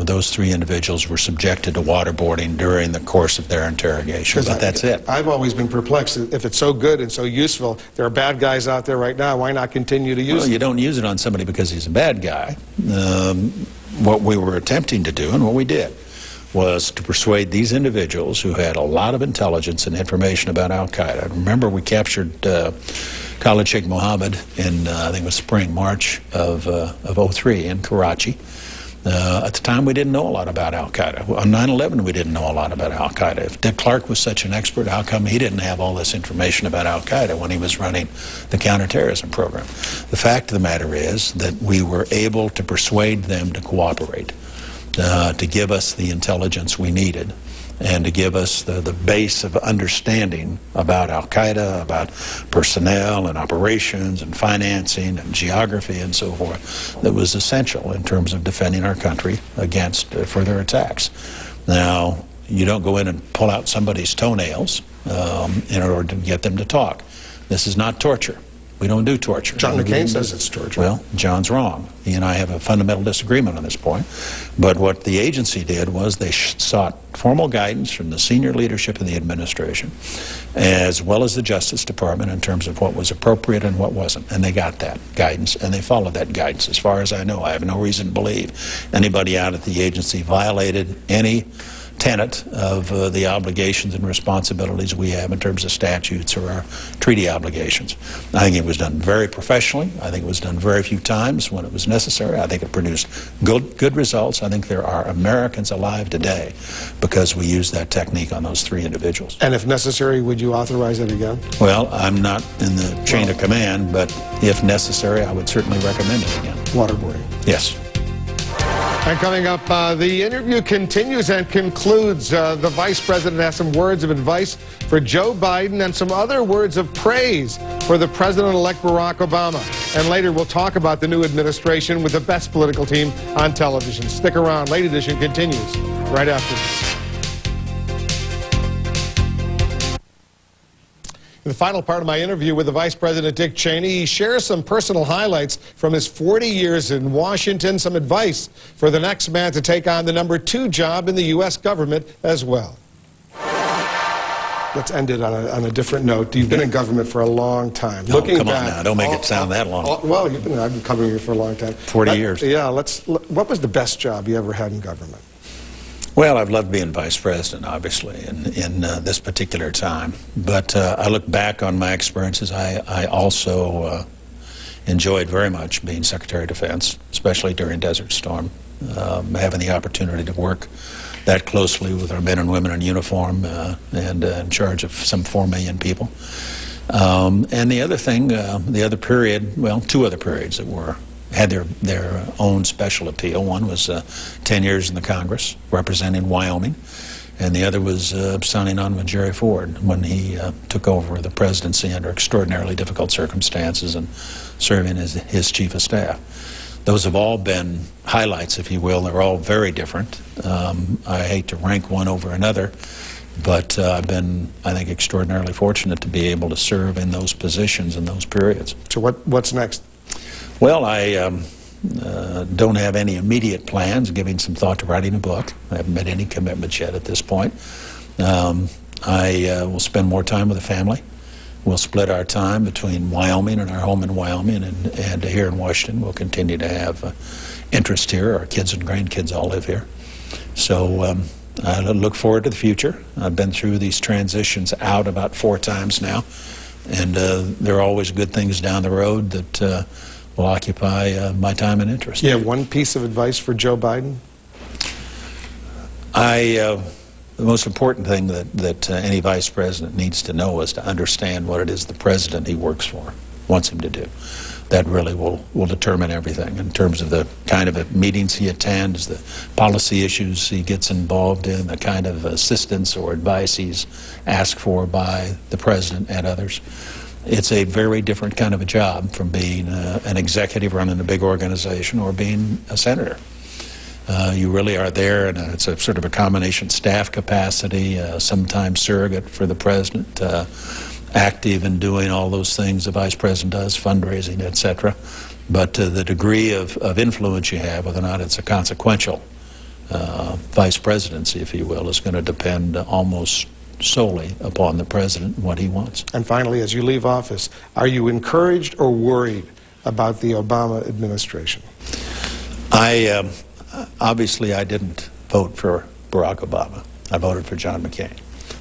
Those 3 individuals were subjected to waterboarding during the course of their interrogation, but that's it. I've always been perplexed. If it's so good and so useful, there are bad guys out there right now. Why not continue to use it? Well, you don't use it on somebody because he's a bad guy. What we were attempting to do, and what we did, was to persuade these individuals who had a lot of intelligence and information about al-Qaeda. Remember, we captured Khalid Sheikh Mohammed in, I think it was spring, March of '03 in Karachi. At the time, we didn't know a lot about al-Qaeda. On 9/11, we didn't know a lot about al-Qaeda. If Dick Clark was such an expert, how come he didn't have all this information about al-Qaeda when he was running the counterterrorism program? The fact of the matter is that we were able to persuade them to cooperate, to give us the intelligence we needed, and to give us the base of understanding about al-Qaeda, about personnel and operations and financing and geography and so forth that was essential in terms of defending our country against further attacks. Now, you don't go in and pull out somebody's toenails in order to get them to talk. This is not torture. We don't do torture. John McCain says it's torture. Well, John's wrong. He and I have a fundamental disagreement on this point. But what the agency did was they sought formal guidance from the senior leadership of the administration, as well as the Justice Department, in terms of what was appropriate and what wasn't. And they got that guidance, and they followed that guidance. As far as I know, I have no reason to believe anybody out at the agency violated any tenet of the obligations and responsibilities we have in terms of statutes or our treaty obligations. I think it was done very professionally. I think it was done very few times when it was necessary. I think it produced good results. I think there are Americans alive today because we used that technique on those 3 individuals. And if necessary, would you authorize it again? Well, I'm not in the chain of command, but if necessary, I would certainly recommend it again. Waterboarding. Yes. And coming up, the interview continues and concludes. The Vice President has some words of advice for Joe Biden and some other words of praise for the President-elect Barack Obama. And later, we'll talk about the new administration with the best political team on television. Stick around. Late Edition continues right after this. In the final part of my interview with the Vice President Dick Cheney, he shares some personal highlights from his 40 years in Washington, some advice for the next man to take on the #2 job in the U.S. government as well. Let's end it on a different note. You've been in government for a long time. Oh, come on now. Don't make it sound that long. Well, I've been covering you for a long time. 40 years. Yeah, what was the best job you ever had in government? Well, I've loved being vice president, obviously, in this particular time. But I look back on my experiences. I also enjoyed very much being Secretary of Defense, especially during Desert Storm, having the opportunity to work that closely with our men and women in uniform and in charge of some 4 million people. And the other thing, the other period, well, 2 other periods that had their own special appeal. One was 10 years in the Congress representing Wyoming, and the other was signing on with Jerry Ford when he took over the presidency under extraordinarily difficult circumstances and serving as his chief of staff. Those have all been highlights, if you will. They're all very different. I hate to rank one over another, but I've been, I think, extraordinarily fortunate to be able to serve in those positions in those periods. So what's next? Well, I don't have any immediate plans, giving some thought to writing a book. I haven't made any commitments yet at this point. I will spend more time with the family. We'll split our time between Wyoming and our home in Wyoming and here in Washington. We'll continue to have interest here. Our kids and grandkids all live here. So I look forward to the future. I've been through these transitions out about 4 times now, and there are always good things down the road that will occupy my time and interest. You have one piece of advice for Joe Biden? The most important thing that any vice president needs to know is to understand what it is the president he works for wants him to do. That really will determine everything in terms of the kind of meetings he attends, the policy issues he gets involved in, the kind of assistance or advice he's asked for by the president and others. It's a very different kind of a job from being an executive running a big organization or being a senator. You really are there, and it's a sort of a combination staff capacity, sometimes surrogate for the president, active in doing all those things the vice president does, fundraising, etc. But the degree of influence you have, whether or not it's a consequential vice presidency, if you will, is going to depend almost solely upon the president and what he wants. And finally, as you leave office, are you encouraged or worried about the Obama administration? Obviously, I didn't vote for Barack Obama. I voted for John McCain.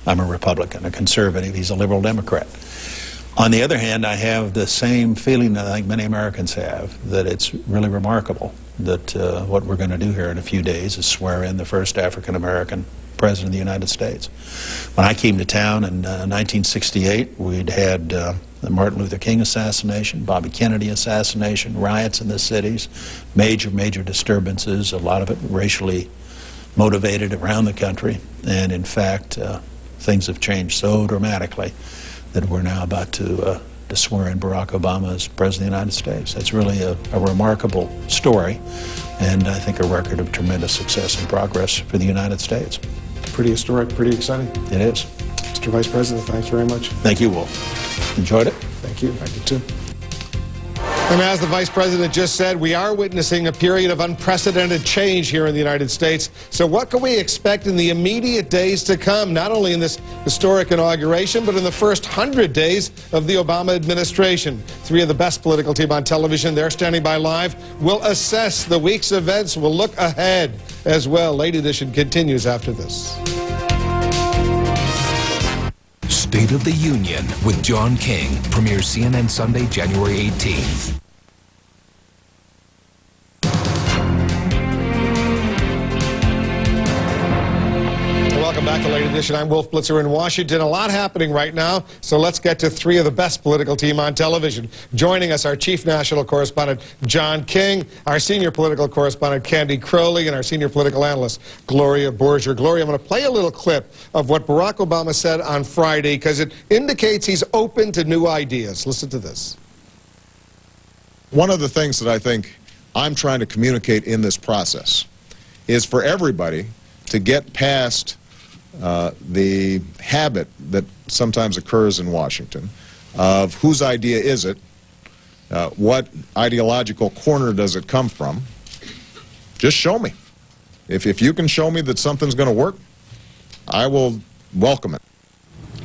I'm a Republican, a conservative. He's a liberal Democrat. On the other hand, I have the same feeling that I think many Americans have, that it's really remarkable that what we're going to do here in a few days is swear in the first African-American President of the United States. When I came to town in 1968, we'd had the Martin Luther King assassination, Bobby Kennedy assassination, riots in the cities, major disturbances, a lot of it racially motivated around the country. And in fact, things have changed so dramatically that we're now about to swear in Barack Obama as President of the United States. That's really a remarkable story, and I think a record of tremendous success and progress for the United States. Pretty historic, pretty exciting. It is. Mr. Vice President, thanks very much. Thank you, Wolf. Enjoyed it? Thank you. I did too. And as the Vice President just said, we are witnessing a period of unprecedented change here in the United States. So what can we expect in the immediate days to come, not only in this historic inauguration, but in the first 100 days of the Obama administration? 3 of the best political team on television, they're standing by live. We'll assess the week's events. We'll look ahead as well. Late Edition continues after this. State of the Union with John King premieres CNN Sunday, January 18th. Welcome back to Late Edition. I'm Wolf Blitzer in Washington. A lot happening right now, so let's get to 3 of the best political team on television. Joining us, our chief national correspondent, John King, our senior political correspondent, Candy Crowley, and our senior political analyst, Gloria Borger. Gloria, I'm going to play a little clip of what Barack Obama said on Friday because it indicates he's open to new ideas. Listen to this. One of the things that I think I'm trying to communicate in this process is for everybody to get past the habit that sometimes occurs in Washington of whose idea is it, what ideological corner does it come from. Just show me. If you can show me that something's going to work, I will welcome it.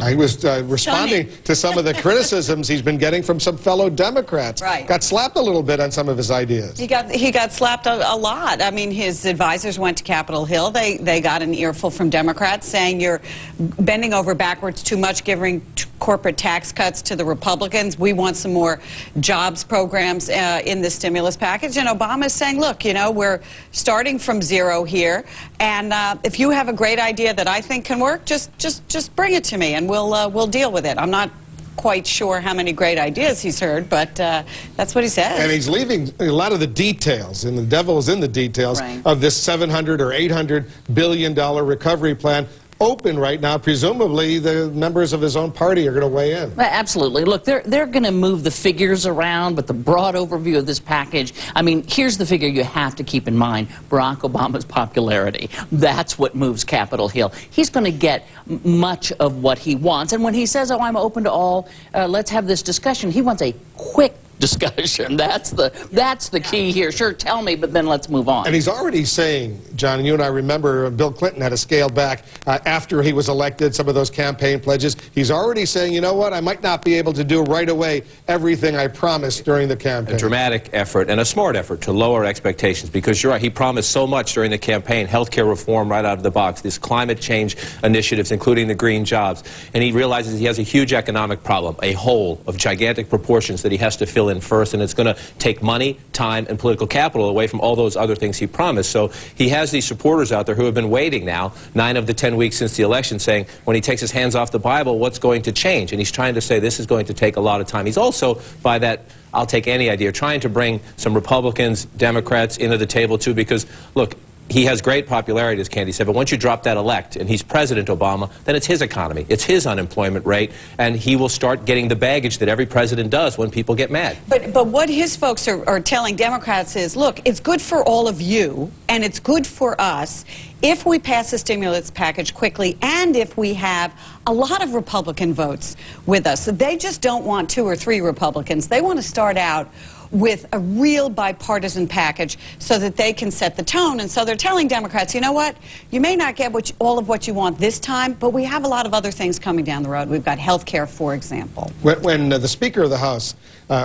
He was responding to some of the criticisms he's been getting from some fellow Democrats. Right. Got slapped a little bit on some of his ideas. He got slapped a lot. I mean, his advisors went to Capitol Hill. They got an earful from Democrats saying you're bending over backwards too much, giving corporate tax cuts to the Republicans. We want some more jobs programs in the stimulus package. And Obama's saying, look, you know, we're starting from zero here. And if you have a great idea that I think can work, just bring it to me and we'll deal with it. I'm not quite sure how many great ideas he's heard, but that's what he says. And he's leaving a lot of the details, and the devil is in the details, right, of this $700 or $800 billion recovery plan open right now. Presumably the members of his own party are going to weigh in. Absolutely. Look, they're going to move the figures around, but the broad overview of this package, I mean, here's the figure you have to keep in mind: Barack Obama's popularity. That's what moves Capitol Hill. He's going to get much of what he wants, and when he says, oh, I'm open to all, let's have this discussion, he wants a quick discussion. That's the key here. Sure, tell me, but then let's move on. And he's already saying, John, and you and I remember Bill Clinton had to scale back after he was elected some of those campaign pledges. He's already saying, you know what, I might not be able to do right away everything I promised during the campaign. A dramatic effort and a smart effort to lower expectations, because you're right, he promised so much during the campaign: healthcare reform right out of the box, this climate change initiatives, including the green jobs, and he realizes he has a huge economic problem, a hole of gigantic proportions that he has to fill in first, and it's going to take money, time, and political capital away from all those other things he promised. So he has these supporters out there who have been waiting now 9 of the 10 weeks since the election, saying when he takes his hands off the Bible, what's going to change? And he's trying to say this is going to take a lot of time. He's also, by that I'll take any idea, trying to bring some Republicans, Democrats into the table too, because look, he has great popularity, as Candy said, but once you drop that elect and he's President Obama, then it's his economy, it's his unemployment rate, and he will start getting the baggage that every president does when people get mad. But what his folks are telling Democrats is, look, it's good for all of you, and it's good for us if we pass the stimulus package quickly and if we have a lot of Republican votes with us. So they just don't want 2 or 3 Republicans. They want to start out with a real bipartisan package so that they can set the tone. And so they're telling Democrats, you know what, you may not get all of what you want this time, but we have a lot of other things coming down the road. We've got health care, for example. When the Speaker of the House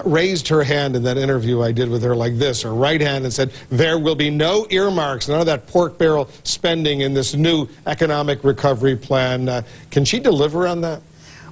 raised her hand in that interview I did with her like this, her right hand, and said, there will be no earmarks, none of that pork barrel spending in this new economic recovery plan. Can she deliver on that?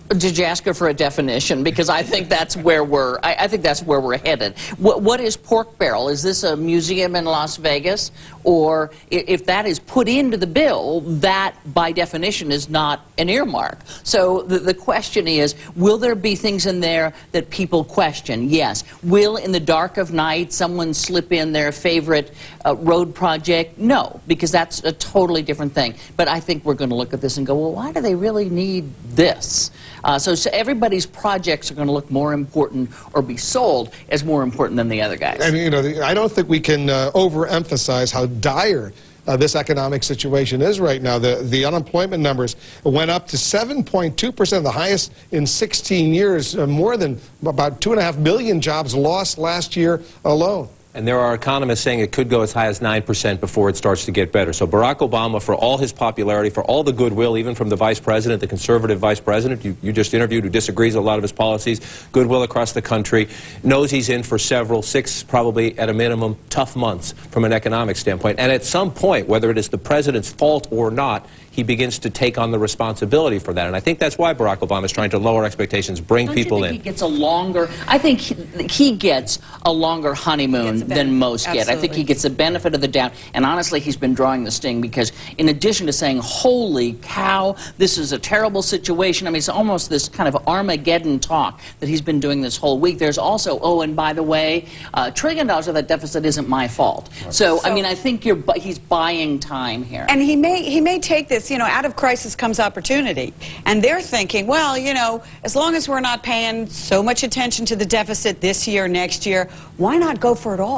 Did you ask her for a definition? Because I think that's where we're. I think that's where we're headed. What is pork barrel? Is this a museum in Las Vegas, or if that is put into the bill, that by definition is not an earmark. So the question is, will there be things in there that people question? Yes. Will, in the dark of night, someone slip in their favorite road project? No, because that's a totally different thing. But I think we're going to look at this and go, well, why do they really need this? So everybody's projects are going to look more important or be sold as more important than the other guys. And, you know, I don't think we can overemphasize how dire this economic situation is right now. The unemployment numbers went up to 7.2%, the highest in 16 years, more than about 2.5 million jobs lost last year alone. And there are economists saying it could go as high as 9% before it starts to get better. So Barack Obama, for all his popularity, for all the goodwill, even from the vice president, the conservative vice president you just interviewed, who disagrees with a lot of his policies, goodwill across the country, knows he's in for several, 6 probably at a minimum, tough months from an economic standpoint. And at some point, whether it is the president's fault or not, he begins to take on the responsibility for that. And I think that's why Barack Obama is trying to lower expectations, bring people in. He gets a longer, I think he gets a longer honeymoon than most get. I think he gets the benefit of the doubt. And honestly, he's been drawing the sting, because in addition to saying, holy cow, this is a terrible situation, I mean, it's almost this kind of Armageddon talk that he's been doing this whole week. There's also, oh, and by the way, $1 trillion of that deficit isn't my fault. So I mean, I think he's buying time here. And he may take this, you know, out of crisis comes opportunity. And they're thinking, well, you know, as long as we're not paying so much attention to the deficit this year, next year, why not go for it all?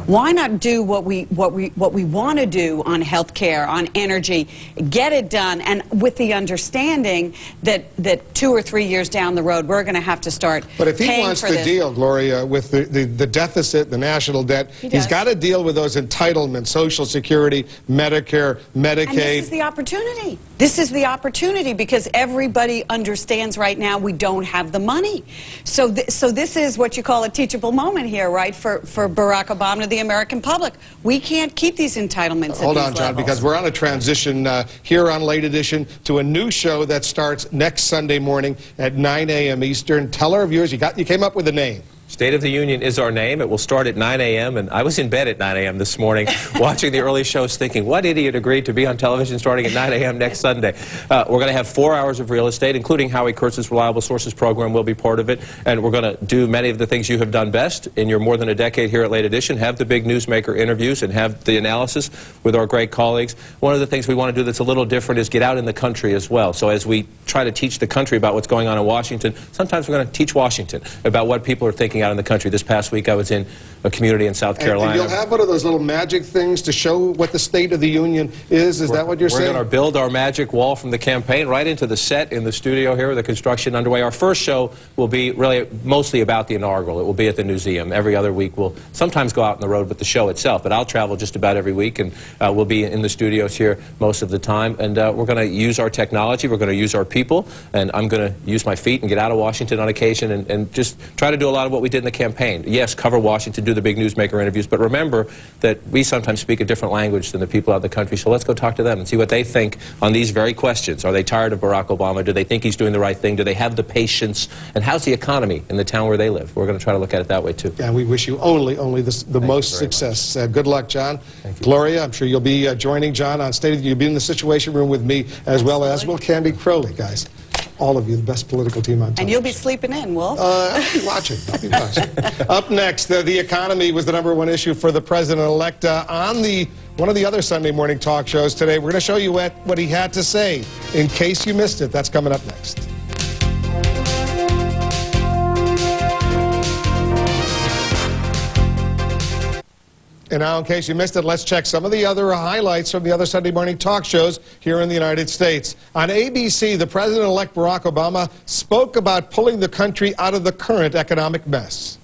Why not do what we want to do on health care, on energy, get it done, and with the understanding that 2 or 3 years down the road, we're going to have to start paying for this. But if he wants to deal, Gloria, with the deficit, the national debt, he's got to deal with those entitlements, Social Security, Medicare, Medicaid. And this is the opportunity. This is the opportunity, because everybody understands right now we don't have the money. So this is what you call a teachable moment here, right, for Barack Obama. problem to the American public. We can't keep these entitlements at Hold these on, John, levels. because we're on a transition here on Late Edition to a new show that starts next Sunday morning at 9 a.m. Eastern. Tell our viewers, you came up with a name. State of the Union is our name. It will start at 9 a.m. And I was in bed at 9 a.m. this morning watching the early shows thinking, what idiot agreed to be on television starting at 9 a.m. next Sunday? We're going to have 4 hours of real estate, including Howie Kurtz's Reliable Sources program will be part of it. And we're going to do many of the things you have done best in your more than a decade here at Late Edition, have the big newsmaker interviews and have the analysis with our great colleagues. One of the things we want to do that's a little different is get out in the country as well. So as we try to teach the country about what's going on in Washington, sometimes we're going to teach Washington about what people are thinking out in the country. This past week I was in a community in South Carolina. And you'll have one of those little magic things to show what the State of the Union is? Is that what you're saying? We're going to build our magic wall from the campaign right into the set in the studio here with the construction underway. Our first show will be really mostly about the inaugural. It will be at the museum. Every other week we'll sometimes go out on the road with the show itself, but I'll travel just about every week, and we'll be in the studios here most of the time. And we're going to use our technology. We're going to use our people, and I'm going to use my feet and get out of Washington on occasion and just try to do a lot of what we did in the campaign. Yes, cover Washington, do the big newsmaker interviews, but remember that we sometimes speak a different language than the people out in the country, so let's go talk to them and see what they think on these very questions. Are they tired of Barack Obama? Do they think he's doing the right thing? Do they have the patience? And how's the economy in the town where they live? We're going to try to look at it that way, too. And we wish you only the most success. Good luck, John. Gloria, I'm sure you'll be joining John on State of the Union. You'll be in the Situation Room with me, as well as will Candy Crowley, guys. All of you, the best political team on television. And you'll be sleeping in, Wolf. I'll be watching. Up next, the economy was the #1 issue for the president-elect. On one of the other Sunday morning talk shows today, we're going to show you what he had to say. In case you missed it, that's coming up next. And now, in case you missed it, let's check some of the other highlights from the other Sunday morning talk shows here in the United States. On ABC, the President-elect Barack Obama spoke about pulling the country out of the current economic mess.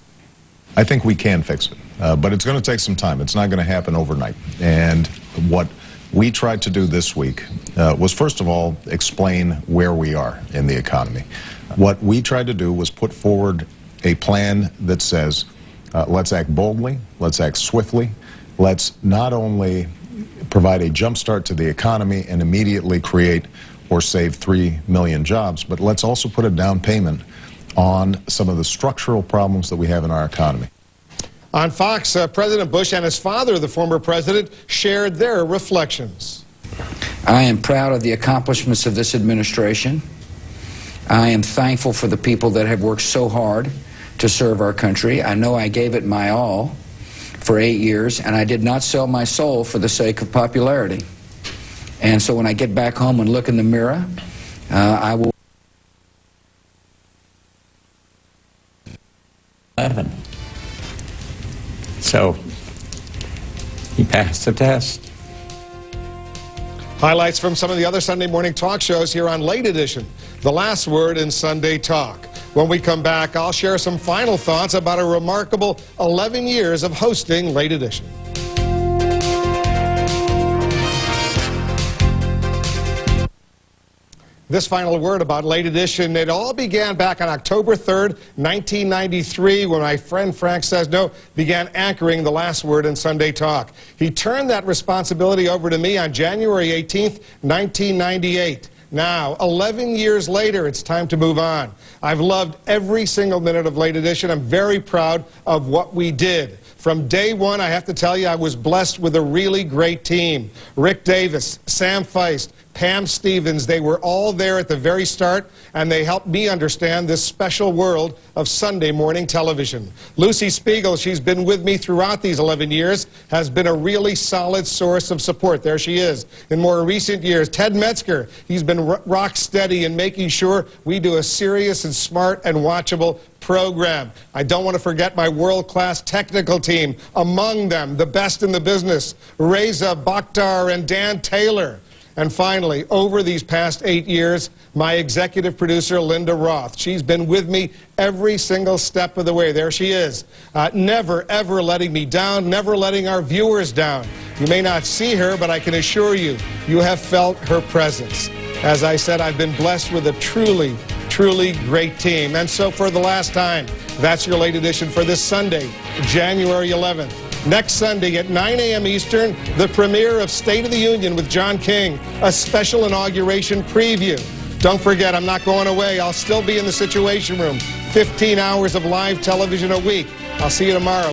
I think we can fix it, but it's going to take some time. It's not going to happen overnight. And what we tried to do this week was, first of all, explain where we are in the economy. What we tried to do was put forward a plan that says, let's act boldly, let's act swiftly, let's not only provide a jump start to the economy and immediately create or save 3 million jobs, but let's also put a down payment on some of the structural problems that we have in our economy. On Fox, President Bush and his father, the former president, shared their reflections. I am proud of the accomplishments of this administration. I am thankful for the people that have worked so hard to serve our country. I know I gave it my all for 8 years, and I did not sell my soul for the sake of popularity. And so when I get back home and look in the mirror, I will... So he passed the test. Highlights from some of the other Sunday morning talk shows here on Late Edition, the last word in Sunday Talk. When we come back, I'll share some final thoughts about a remarkable 11 years of hosting Late Edition. This final word about Late Edition, it all began back on October 3rd, 1993, when my friend Frank Sesno began anchoring the last word in Sunday Talk. He turned that responsibility over to me on January 18th, 1998. Now, 11 years later, it's time to move on. I've loved every single minute of Late Edition. I'm very proud of what we did. From day one, I have to tell you, I was blessed with a really great team. Rick Davis, Sam Feist, Pam Stevens, they were all there at the very start, and they helped me understand this special world of Sunday morning television. Lucy Spiegel, she's been with me throughout these 11 years, has been a really solid source of support. There she is. In more recent years, Ted Metzger, he's been rock steady in making sure we do a serious and smart and watchable program. I don't want to forget my world-class technical team. Among them, the best in the business, Reza Bakhtar and Dan Taylor. And finally, over these past 8 years, my executive producer, Linda Roth. She's been with me every single step of the way. There she is. Never, ever letting me down, never letting our viewers down. You may not see her, but I can assure you, you have felt her presence. As I said, I've been blessed with a truly, truly great team. And so for the last time, that's your Late Edition for this Sunday, January 11th. Next Sunday at 9 a.m. Eastern, the premiere of State of the Union with John King, a special inauguration preview. Don't forget, I'm not going away. I'll still be in the Situation Room. 15 hours of live television a week. I'll see you tomorrow.